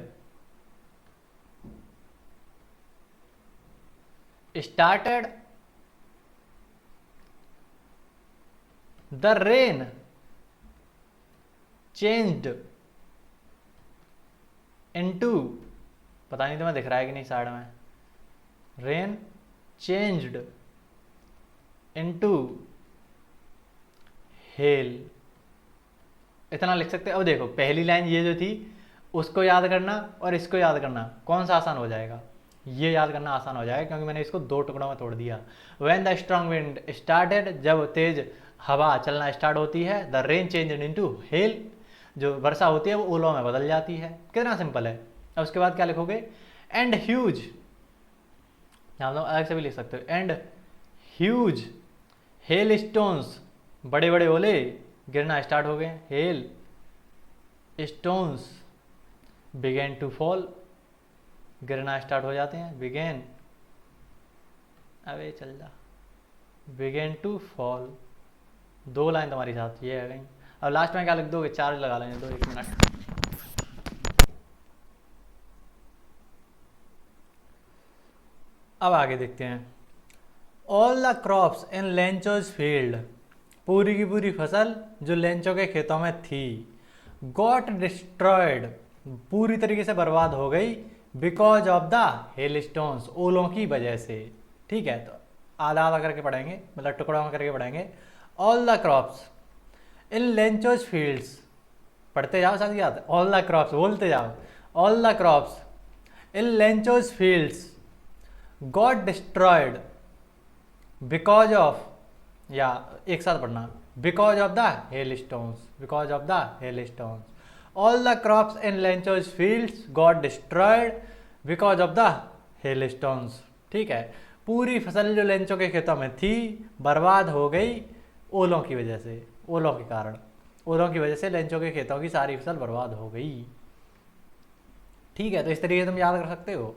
started, the rain changed into, पता नहीं तुम्हें दिख रहा है कि नहीं साइड में, रेन changed into hail, इतना लिख सकते हैं। अब देखो पहली लाइन ये जो थी उसको याद करना और इसको याद करना, कौन सा आसान हो जाएगा, ये याद करना आसान हो जाएगा क्योंकि मैंने इसको 2 टुकड़ों में तोड़ दिया। When the strong wind started, जब तेज हवा चलना स्टार्ट होती है, the rain changed into hello, जो वर्षा होती है वो ओलों में बदल जाती है। कितना सिंपल है। अब उसके बाद क्या लिखोगे, एंड ह्यूज, यहाँ तो अलग से भी लिख सकते हो, एंड ह्यूज हेल स्टोन्स, बड़े बड़े ओले गिरना स्टार्ट हो गए, hail stones began to fall, गिरना स्टार्ट हो जाते हैं। बिगेन, अबे चल जा, बिगेन टू फॉल। 2 लाइन तुम्हारी साथ ये है कहीं। अब लास्ट में क्या लिख दोगे? चार्ज लगा लेंगे, 1 मिनट। अब आगे देखते हैं। All the crops in Lencho's field, पूरी की पूरी फसल जो लेंचो के खेतों में थी, गॉट डिस्ट्रॉयड, पूरी तरीके से बर्बाद हो गई, because of the hail stones, ओलों की वजह से। ठीक है, तो आधा आधा करके पढ़ेंगे, मतलब टुकड़ों में करके पढ़ेंगे। All the crops in Lencho's fields, पढ़ते जाओ साथ याद, ऑल द क्रॉप्स बोलते जाओ। All the crops in Lencho's fields got destroyed because of, या एक साथ पढ़ना, because of the hail stones, because of the hail stones. All the crops in Lencho's fields got destroyed because of the hail stones. ठीक है, पूरी फसल जो Lencho के खेतों में थी बर्बाद हो गई ओलों की वजह से, ओलों के कारण, ओलों की वजह से लेंचो के खेतों की सारी फसल बर्बाद हो गई। ठीक है, तो इस तरीके से तुम याद कर सकते हो।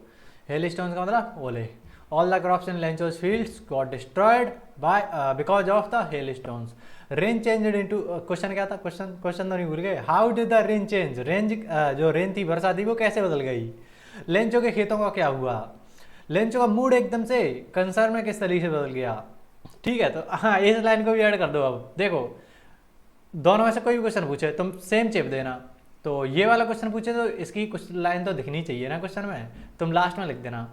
हेल स्टोन्स का मतलब ओले। All the crops in Lencho's fields got destroyed by because of the hail stones. Rain changed into, question क्या था? क्वेश्चन तो नहीं भूल गए। How did the rain change, range जो रेन थी, वर्षा थी, वो कैसे बदल गई? लेंचो के खेतों का क्या हुआ? लेंचो का मूड एकदम से कंसर्न में किस तरीके से बदल गया? ठीक है, तो हाँ, इस लाइन को भी ऐड कर दो। अब देखो, दोनों में से कोई भी क्वेश्चन पूछे तुम सेम चिप देना। तो ये वाला क्वेश्चन पूछे तो इसकी कुछ लाइन तो दिखनी चाहिए ना क्वेश्चन में, तुम लास्ट में लिख देना।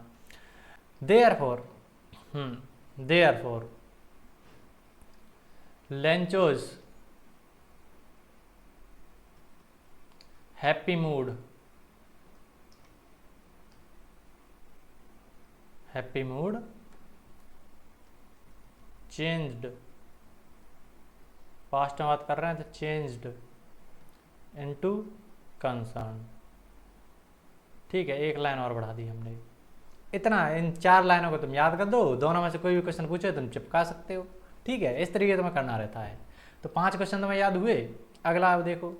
Therefore, therefore Lencho's happy mood, happy mood changed, past में बात कर रहे हैं तो चेंज्ड इनटू कंसर्न। ठीक है, एक लाइन और बढ़ा दी हमने। इतना, इन 4 लाइनों को तुम याद कर दो, दोनों में से कोई भी क्वेश्चन पूछे तुम चिपका सकते हो। ठीक है, इस तरीके से तुम्हें करना रहता है। तो 5 क्वेश्चन तुम्हें याद हुए। अगला आप देखो,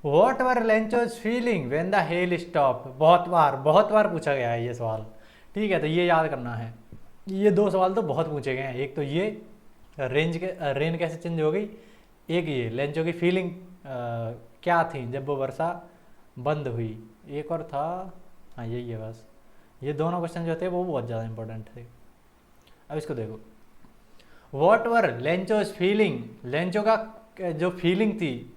what were Lencho's feeling when the hail stopped. बहुत बार पूछा गया है ये सवाल। ठीक है, तो ये याद करना है। ये 2 सवाल तो बहुत पूछे गए हैं। एक तो ये रेन कैसे चेंज हो गई, एक ये लेंचो की फीलिंग क्या थी जब वो वर्षा बंद हुई। एक और था, हाँ यही है बस। ये दोनों क्वेश्चन जो थे वो बहुत ज़्यादा इंपॉर्टेंट थे। अब इसको देखो, what were Lencho's feeling, Lencho का जो फीलिंग थी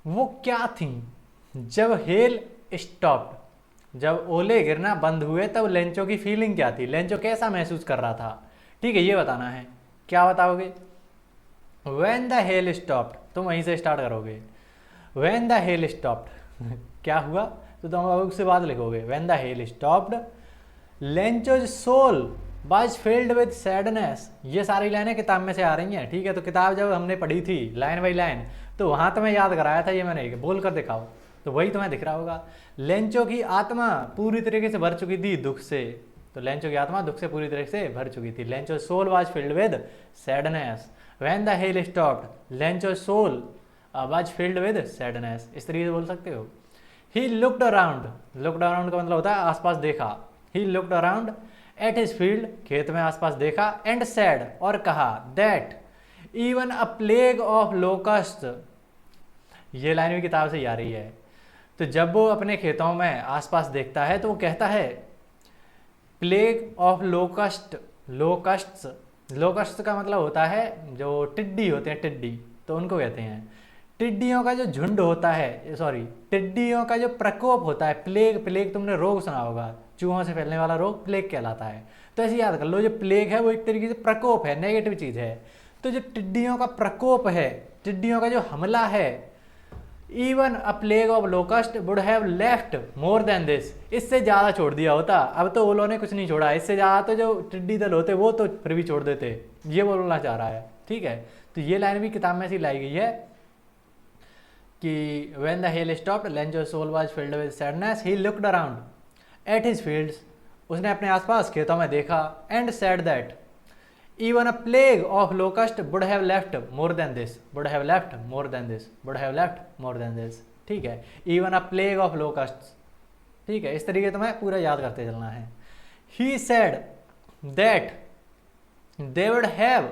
वो क्या थी जब हेल स्टॉप्ड, जब ओले गिरना बंद हुए तब लेंचो की फीलिंग क्या थी, लेंचो कैसा महसूस कर रहा था। ठीक है, ये बताना है। क्या बताओगे? व्हेन द हेल स्टॉप्ड, तुम वहीं से स्टार्ट करोगे। व्हेन द हेल स्टॉप्ड क्या हुआ, तो तुम उससे बाद लिखोगे। When the hail stopped Lencho's soul was filled with sadness. ये सारी लाइनें किताब में से आ रही हैं। ठीक है, तो किताब जब हमने पढ़ी थी लाइन बाई लाइन, तो वहाँ तुम्हें याद कराया था। ये मैंने बोल कर दिखाओ, तो वही तुम्हें दिख रहा होगा। लेंचो की आत्मा पूरी तरीके से भर चुकी थी दुख से, तो लेंचो की आत्मा दुख से पूरी तरीके से भर चुकी थी। Lencho soul was filled with sadness. When the hail stopped Lencho soul was filled with sadness. इस तरीके से बोल सकते हो। He looked around, looked around का मतलब होता है आसपास देखा। He looked around at his field, खेत में आसपास देखा, एंड सैड, और कहा, that even a plague of locust. ये लाइन भी किताब से ही आ रही है। तो जब वो अपने खेतों में आसपास देखता है तो वो कहता है प्लेग ऑफ लोकस्ट, लोकस्ट्स, लोकस्ट का मतलब होता है जो टिड्डी होते हैं, टिड्डी, तो उनको कहते हैं। टिड्डियों का जो झुंड होता है, सॉरी, टिड्डियों का जो प्रकोप होता है, प्लेग, प्लेग तुमने रोग सुना होगा, चूहों से फैलने वाला रोग प्लेग कहलाता है। तो ऐसे याद कर लो, जो प्लेग है वो एक तरीके से प्रकोप है, नेगेटिव चीज़ है। तो जो टिड्डियों का प्रकोप है, टिड्डियों का जो हमला है, even a plague of locust would have left more than this, इससे ज़्यादा छोड़ दिया होता। अब तो ओलों ने कुछ नहीं छोड़ा, इससे ज़्यादा तो जो टिड्डी दल होते वो तो फिर भी छोड़ देते, ये बोलना चाह रहा है। ठीक है, तो ये लाइन भी किताब में से लाई गई है कि when the hail stopped Lencho's soul was filled with sadness, he looked around at his fields, उसने अपने आसपास खेतों में देखा, and said that even a plague of locust would have left more than this, would have left more than this, would have left more than this. ठीक है, even a plague of locust, ठीक है, इस तरीके तुम्हें पूरा याद करते चलना है। He said that they would have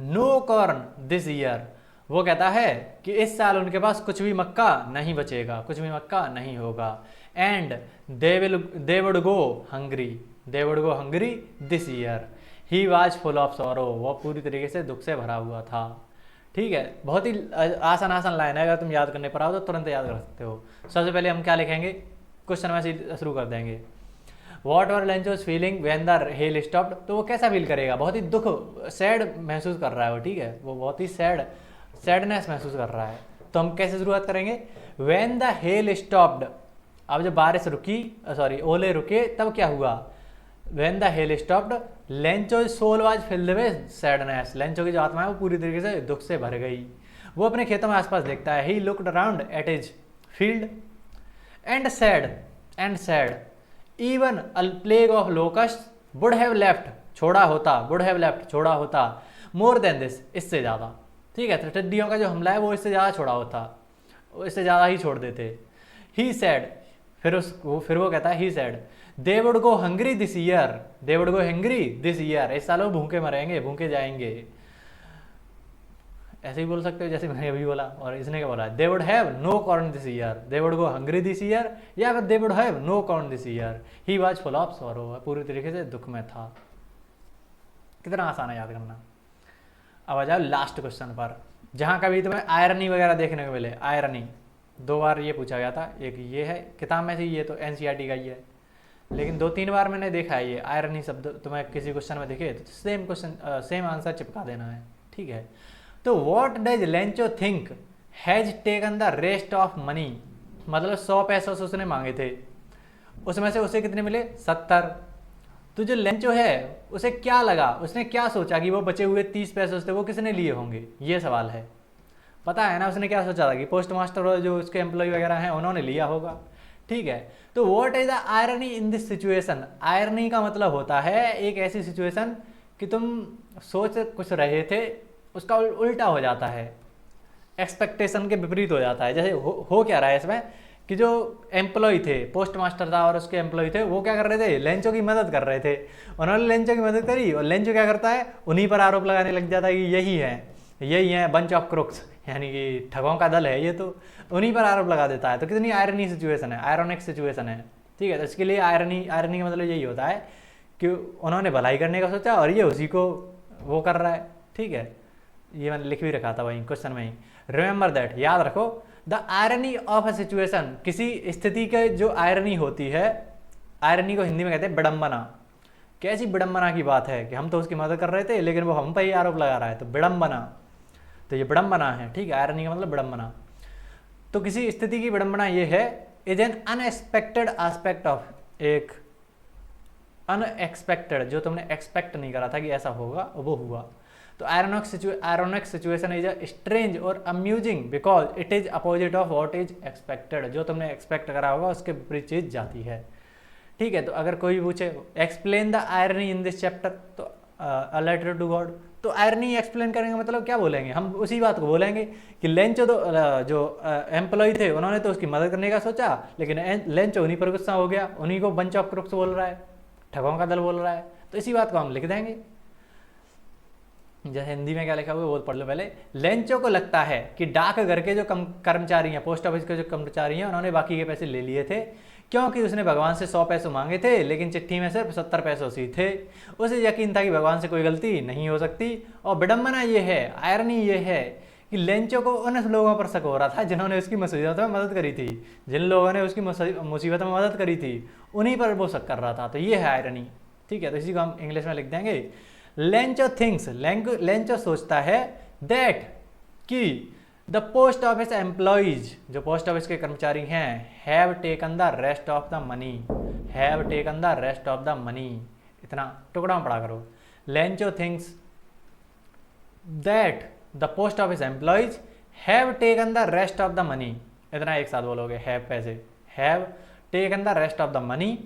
no corn this year, वो कहता है कि इस साल उनके पास कुछ भी मक्का नहीं बचेगा, कुछ भी मक्का नहीं होगा। And they would go hungry this year, he was full of sorrow, वो पूरी तरीके से दुख से भरा हुआ था। ठीक है, बहुत ही आसान लाइन है, अगर तुम याद करने पर आओ तो तुरंत याद कर सकते हो। सबसे पहले हम क्या लिखेंगे, क्वेश्चन में से शुरू कर देंगे। What were Lencho's feeling when the hail stopped, तो वो कैसा फील करेगा, बहुत ही दुख सैड महसूस कर रहा है वो। ठीक है, वो बहुत ही सैडनेस महसूस कर रहा है। तो हम कैसे शुरुआत करेंगे, व्हेन द हेल स्टॉप्ड, अब जब बारिश रुकी, सॉरी ओले रुके, तब क्या हुआ, when the hail stopped Lencho's soul was filled with sadness, Lencho की जो आत्मा है वो पूरी तरीके से दुख से भर गई। वो अपने खेतों में आसपास देखता है। ही looked around at his field and sad even a plague of locust would have left छोड़ा होता मोर देन दिस, इससे ज़्यादा। ठीक है, तो टिड्डियों का जो हमला है वो इससे ज़्यादा छोड़ा होता, इससे ज़्यादा ही छोड़ देते। ही सैड, फिर वो कहता है, he said they would go hungry this year, इस साल वो भूखे मरेंगे, भूखे जाएंगे। ऐसे ही बोल सकते हो जैसे मैंने अभी बोला। और इसने क्या बोला, they would have no corn this year, they would go hungry this year, या फिर they would have no corn this year, he was full of sorrow, पूरी तरीके से दुख में था। कितना आसान है याद करना। अब आ जाओ लास्ट क्वेश्चन पर, जहाँ कभी तुम्हें आयरनी वगैरह देखने को मिले। आयरनी 2 बार ये पूछा गया था, एक ये है किताब में से, ये तो एनसीईआरटी का ही है, लेकिन 2-3 बार मैंने देखा है ये आयरनी शब्द तुम्हें किसी क्वेश्चन में दिखे तो सेम आंसर चिपका देना है। ठीक है, तो what does Lencho think has taken the rest of money, मतलब 100 पैसे उसने मांगे थे, उसमें से उसे कितने मिले, 70। तो जो लेंचो है उसे क्या लगा, उसने क्या सोचा कि वो बचे हुए 30 पैसे थे वो किसने लिए होंगे, ये सवाल है। पता है ना उसने क्या सोचा था कि पोस्ट मास्टर और जो उसके एम्प्लॉय वगैरह हैं उन्होंने लिया होगा। ठीक है, तो what is the irony in this situation, irony का मतलब होता है एक ऐसी सिचुएशन कि तुम सोच कुछ रहे थे उसका उल्टा हो जाता है, एक्सपेक्टेशन के विपरीत हो जाता है। जैसे हो क्या रहा है इसमें कि जो एम्प्लॉय थे, पोस्ट मास्टर था और उसके एम्प्लॉय थे, वो क्या कर रहे थे, लेंचो की मदद कर रहे थे। उन्होंने लेंचो की मदद करी और लेंचो क्या करता है, उन्हीं पर आरोप लगाने लग जाता है कि यही है बंच ऑफ क्रुक्स, यानी कि ठगों का दल है ये, तो उन्हीं पर आरोप लगा देता है। तो कितनी आयरनी सिचुएशन है, आयरनिक सिचुएशन है। ठीक है, तो इसके लिए आयरनी का मतलब यही होता है कि उन्होंने भलाई करने का सोचा और ये उसी को वो कर रहा है। ठीक है, ये मैंने लिख भी रखा था वहीं क्वेश्चन में ही। रिमेंबर दैट, याद रखो, the irony of a situation, किसी स्थिति के जो आयरनी होती है, आयरनी को हिंदी में कहते हैं विडंबना। कैसी विडंबना की बात है कि हम तो उसकी मदद कर रहे थे लेकिन वो हम पर ही आरोप लगा रहा है, तो विडंबना, तो ये विडंबना है। ठीक है, आयरनी का मतलब विडंबना। तो किसी स्थिति की विडंबना ये है, is an unexpected aspect of, एक अनएक्सपेक्टेड, जो तुमने एक्सपेक्ट नहीं करा था कि ऐसा होगा वो हुआ। तो ironic situation is a strange और amusing because it is opposite of what is expected, जो तुमने एक्सपेक्ट करा होगा उसके विपरीत चीज जाती है। ठीक है, तो अगर कोई पूछे explain the irony in this chapter, तो अ लेटर टू गॉड, तो आयरनी एक्सप्लेन करेंगे मतलब क्या बोलेंगे, हम उसी बात को बोलेंगे कि लेंचो तो जो एम्प्लॉय थे उन्होंने तो उसकी मदद करने का सोचा, लेकिन लेंचो उन्हीं पर गुस्सा हो गया, उन्हीं को बंच ऑफ क्रुक्स बोल रहा है, ठगों का दल बोल रहा है। तो इसी बात को हम लिख देंगे। जैसे हिंदी में क्या लिखा हुआ है वो पढ़ लो पहले। लेंचो को लगता है कि डाकघर के जो कर्मचारी हैं, पोस्ट ऑफिस के जो कर्मचारी हैं, उन्होंने बाकी के पैसे ले लिए थे क्योंकि उसने भगवान से 100 पैसे मांगे थे लेकिन चिट्ठी में सिर्फ 70 पैसे ही थे। उसे यकीन था कि भगवान से कोई गलती नहीं हो सकती। और विडंबना ये है, आयरनी ये है कि लेंचो को उन लोगों पर शक हो रहा था जिन्होंने उसकी मुसीबत में मदद करी थी, जिन लोगों ने उसकी मुसीबत में मदद करी थी उन्हीं पर वो शक कर रहा था। तो ये है आयरनी। ठीक है, तो इसी को हम इंग्लिश में लिख देंगे, लेंचो थिंक्स, लेंचो सोचता है, दैट कि द पोस्ट ऑफिस एम्प्लॉइज, जो पोस्ट ऑफिस के कर्मचारी हैं, have taken the rest of the money, have taken the rest of the money. इतना टुकड़ा में पढ़ा करो। Lencho thinks that the post office employees have taken the rest of the money, इतना एक साथ बोलोगे, हैव पैसे, have taken the rest of the money.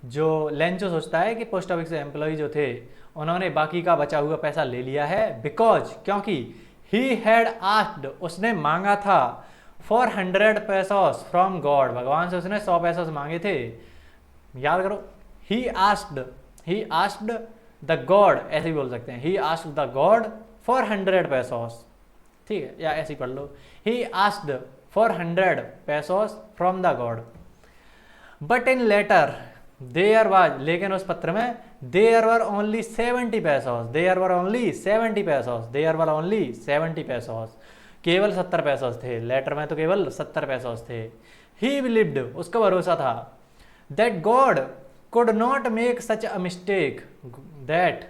जो लेंचो सोचता है कि पोस्ट ऑफिस के एम्प्लॉय जो थे उन्होंने बाकी का बचा हुआ पैसा ले लिया है, बिकॉज, क्योंकि ही हैड आस्क्ड, उसने मांगा था, 400 pesos फ्रॉम गॉड, भगवान से उसने 100 पैसे मांगे थे। याद करो, ही आस्क्ड द गॉड, ऐसे ही बोल सकते हैं, he asked the God 400 pesos, ठीक है, या ऐसे ही पढ़ लो, he asked 400 pesos from the God, but in letter there was, लेकिन उस पत्र में there were only 70 pesos, there were only 70 pesos, there were only 70 pesos, केवल 70 पैसोस थे, लेटर में तो केवल 70 पैसोस थे। ही बिलीव्ड, उसका भरोसा था, that God could not make such a mistake, that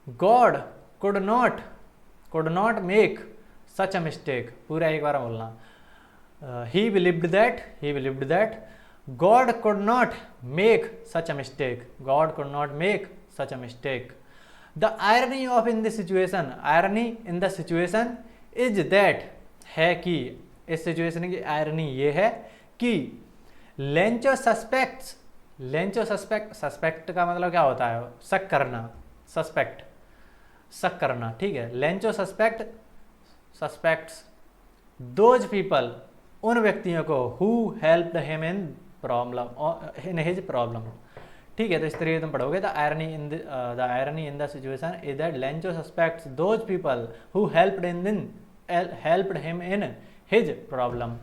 God could not make such a mistake, पूरा एक बार बोलना, ही believed that God could not make such a mistake, God could not make such a mistake. The irony of in this situation, irony in the situation is that, है कि इस situation की irony ये है कि लेंचो सस्पेक्ट का मतलब क्या होता है, शक करना, ठीक है, लेंचो सस्पेक्ट्स दोज पीपल, उन व्यक्तियों को, who helped him in his problem, ठीक है। तो इस तरीके तुम पढ़ोगे, the irony in the situation is that Lencho suspects those people who helped him in his problem.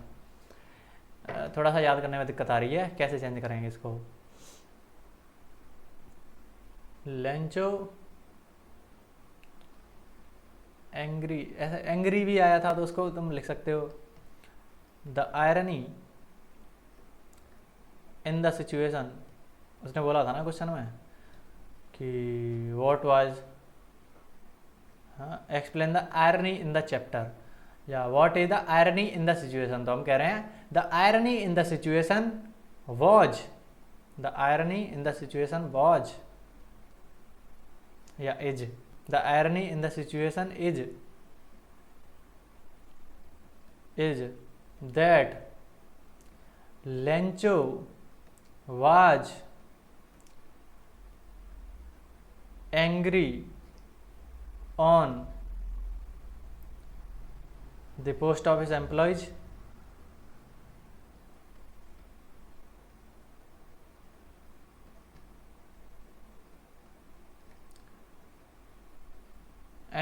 थोड़ा सा याद करने में दिक्कत आ रही है, कैसे चेंज करेंगे इसको। लेंचो एंग्री, ऐसा एंग्री भी आया था तो उसको तुम लिख सकते हो, the irony in the situation, उसने बोला था ना क्वेश्चन में कि व्हाट वाज, हाँ, explain the irony in the chapter, या what is the irony in the situation, तो हम कह रहे हैं the irony in the situation was, the irony in the situation was, या is, the irony in the situation is that Lencho was angry on the post office employees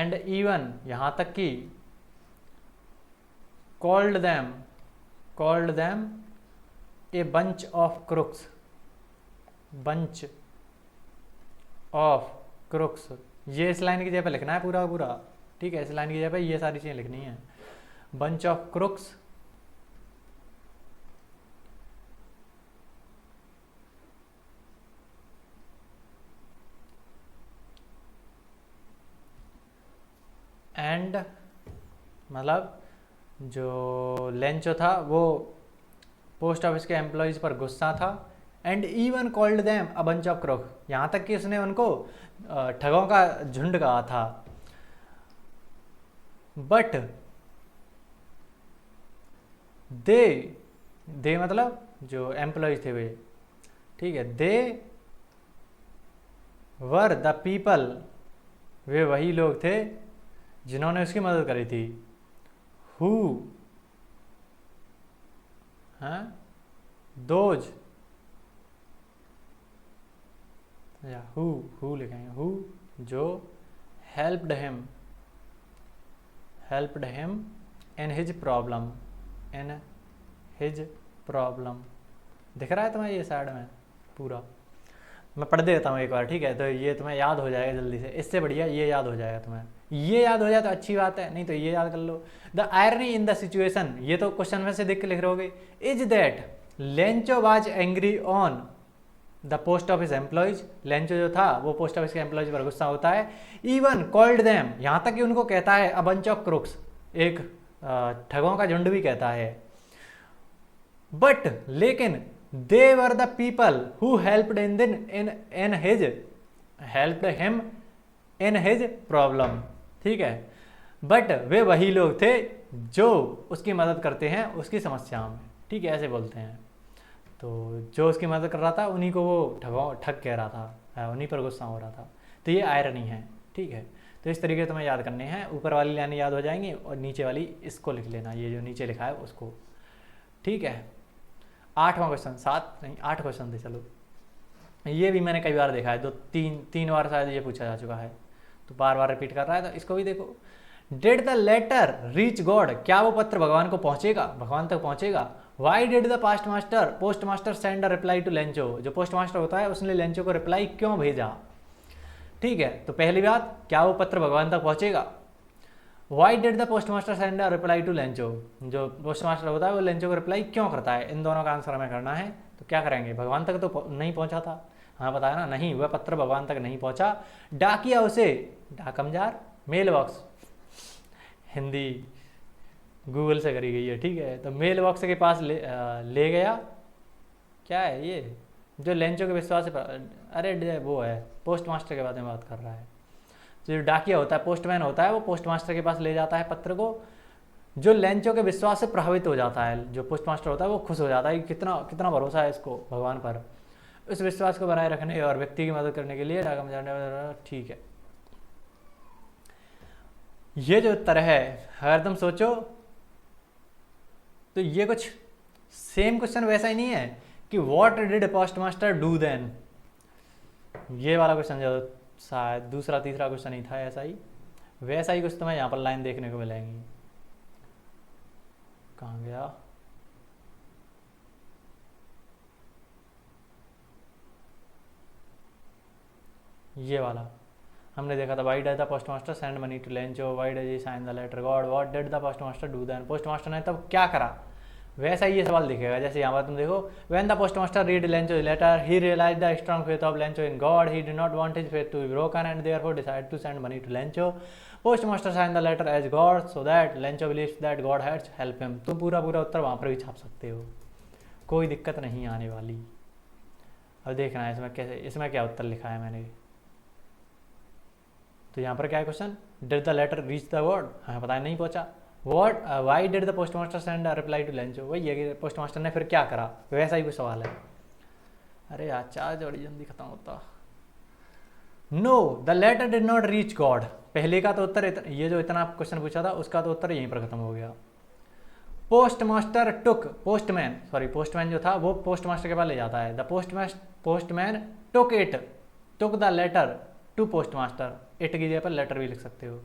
and even, यहाँ तक कि called them a bunch of crooks, ये इस line की जगह पे लिखना है पूरा, ठीक है, इस लाइन की जगह पे ये सारी चीजें लिखनी है, बंच ऑफ क्रुक्स एंड, मतलब जो लेंचो था वो पोस्ट ऑफिस के एम्प्लॉयज पर गुस्सा था, and even called them a bunch of crook, यहाँ तक कि उसने उनको ठगों का झुंड कहा था, बट दे मतलब जो एम्प्लॉयज थे वे, ठीक है, दे वर द पीपल, वे वही लोग थे जिन्होंने उसकी मदद करी थी, हु, हाँ, दोज, या हु लिखेंगे, हु, जो helped him in his problem, दिख रहा है तुम्हें ये साइड में पूरा, मैं पढ़ देता हूँ एक बार, ठीक है, तो ये तुम्हें याद हो जाएगा जल्दी से, इससे बढ़िया ये याद हो जाएगा तुम्हें, ये याद हो जाए तो अच्छी बात है, नहीं तो ये याद कर लो। The irony in the situation, ये तो क्वेश्चन में से देख के लिख रहोगे, is that Lencho was angry on the post office employees, Lencho जो था वो पोस्ट ऑफिस के एम्प्लॉयज पर गुस्सा होता है, इवन कॉल्ड देम, यहाँ तक कि उनको कहता है अ बंच ऑफ क्रुक्स, एक ठगों का झुंड भी कहता है, बट लेकिन they were the people who helped him in his problem, ठीक है, बट वे वही लोग थे जो उसकी मदद करते हैं उसकी समस्याओं में, ठीक है, ऐसे बोलते हैं। तो जो उसकी मदद कर रहा था उन्हीं को वो ठग कह रहा था, उन्हीं पर गुस्सा हो रहा था, तो ये आयरनी है, ठीक है। तो इस तरीके से तुम्हें याद करने हैं, ऊपर वाली लाइन याद हो जाएंगी और नीचे वाली इसको लिख लेना, ये जो नीचे लिखा है उसको। ठीक है, 8वां क्वेश्चन, 7 नहीं 8 क्वेश्चन थे। चलो, ये भी मैंने कई बार देखा है, 2-3 बार शायद ये पूछा जा चुका है, तो बार बार रिपीट कर रहा है, तो इसको भी देखो। Did the letter reach God, क्या वो पत्र भगवान को पहुंचेगा, भगवान तक पहुंचेगा। Why did the post master send a reply to Lencho, जो पोस्ट मास्टर होता है उसने लेंचो को रिप्लाई क्यों भेजा। ठीक है, तो पहली बात, क्या वो पत्र भगवान तक पहुंचेगा। Why did the post master send a reply to Lencho, जो पोस्ट मास्टर होता है वो लेंचो को रिप्लाई क्यों करता है। इन दोनों का आंसर हमें करना है, तो क्या करेंगे, भगवान तक तो नहीं पहुंचा था, हाँ बताया ना, नहीं वह पत्र भगवान तक नहीं पहुंचा। डाकिया उसे, डाकमजार, मेल बॉक्स, हिंदी गूगल से करी गई है, ठीक है, तो मेल बॉक्स के पास ले गया। क्या है ये, जो लेंचो के विश्वास से, अरे वो है पोस्ट मास्टर के बारे में बात कर रहा है। तो जो डाकिया होता है, पोस्टमैन होता है, वो पोस्ट मास्टर के पास ले जाता है पत्र को, जो लेंचो के विश्वास से प्रभावित हो जाता है। जो पोस्ट मास्टर होता है वो खुश हो जाता है कि कितना कितना भरोसा है इसको भगवान पर। उस विश्वास को बनाए रखने और व्यक्ति की मदद करने के लिए डाकमजार, ठीक है। ये जो उत्तर है, अगर तुम सोचो तो ये कुछ सेम क्वेश्चन वैसा ही नहीं है कि what did post master do then. ये वाला क्वेश्चन जो शायद दूसरा तीसरा क्वेश्चन ही था, ऐसा ही वैसा ही कुछ तुम्हें यहाँ पर लाइन देखने को मिलेंगी। कहाँ गया, ये वाला हमने देखा था। Why did the post master send money to Lencho, why did he sign the letter God, what did the post master do then, post master ने तब क्या करा। वैसा ही ये सवाल दिखेगा, जैसे यहाँ पर तुम देखो, when the post master read Lencho letter he realize the strong faith of Lencho in God, he did not want his faith to be broken and therefore decide to send money to Lencho, post master sign the letter as God so that Lencho believes that God had help him. तुम पूरा उत्तर वहाँ पर भी छाप सकते हो, कोई दिक्कत नहीं आने वाली। अब देखना है इसमें कैसे, इसमें क्या उत्तर लिखा है मैंने। तो यहाँ पर क्या है question, did the letter reach the God, हमें पता नहीं पहुंचा। What why did the post master send a reply to Lencho, वही है कि पोस्ट मास्टर ने फिर क्या करा, वैसा ही कुछ सवाल है। अरे यार चार्ज बड़ी जल्दी खत्म होता। No the letter did not reach God, पहले का तो उत्तर ये जो इतना क्वेश्चन पूछा था उसका तो उत्तर यहीं पर खत्म हो गया। पोस्ट मास्टर टुक, पोस्टमैन जो था वो पोस्ट मास्टर के पास ले जाता है। The postman took it, took the letter to post master, it की जगह पर लेटर भी लिख सकते हो।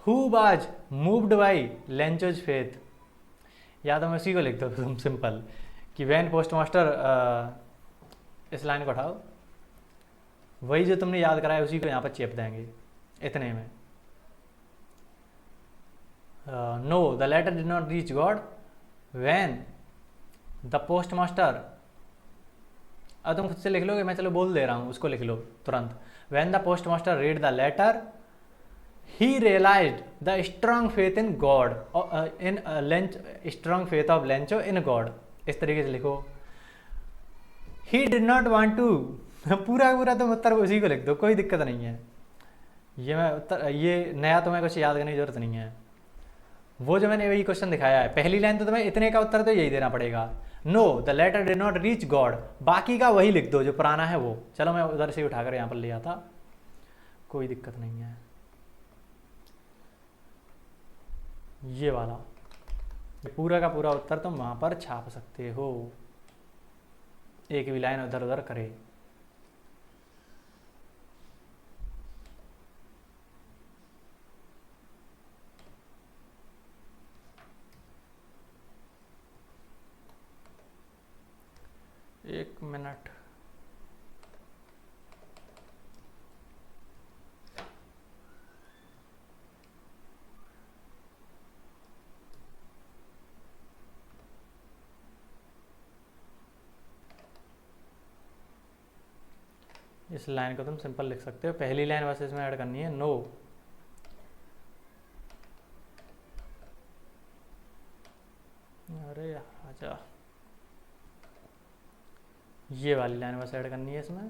Who was moved by Lencho's faith, या तो मैं उसी को लिख दो तुम सिंपल कि वैन पोस्ट मास्टर, इस लाइन को उठाओ, वही जो तुमने याद कराया उसी को यहाँ पर चेप देंगे इतने में। No the letter did not reach God when the post master, अब तुम खुद से लिख लोगे, मैं चलो बोल दे रहा हूँ, उसको लिख लो तुरंत। When the postmaster read the letter, he realized the strong faith in God, strong faith of Lencho in God। इस तरीके से लिखो। He did not want to, पूरा तुम उत्तर उसी को लिख दो, कोई दिक्कत नहीं है। ये मैं उत्तर, ये नया तुम्हें कुछ याद करने की जरूरत नहीं है। वो जो मैंने वही क्वेश्चन दिखाया है, पहली लाइन तो तुम्हें इतने का उत्तर तो यही देना पड़ेगा। No the letter did not reach God, बाकी का वही लिख दो जो पुराना है वो। चलो मैं उधर से उठाकर यहाँ पर ले आता, कोई दिक्कत नहीं है। ये वाला, ये पूरा का पूरा उत्तर तुम वहाँ पर छाप सकते हो, एक भी लाइन उधर उधर करे। एक मिनट, इस लाइन को तुम सिंपल लिख सकते हो, पहली लाइन बस इसमें ऐड करनी है, नो। अरे आजा, ये वाली लाइन बस ऐड करनी है इसमें।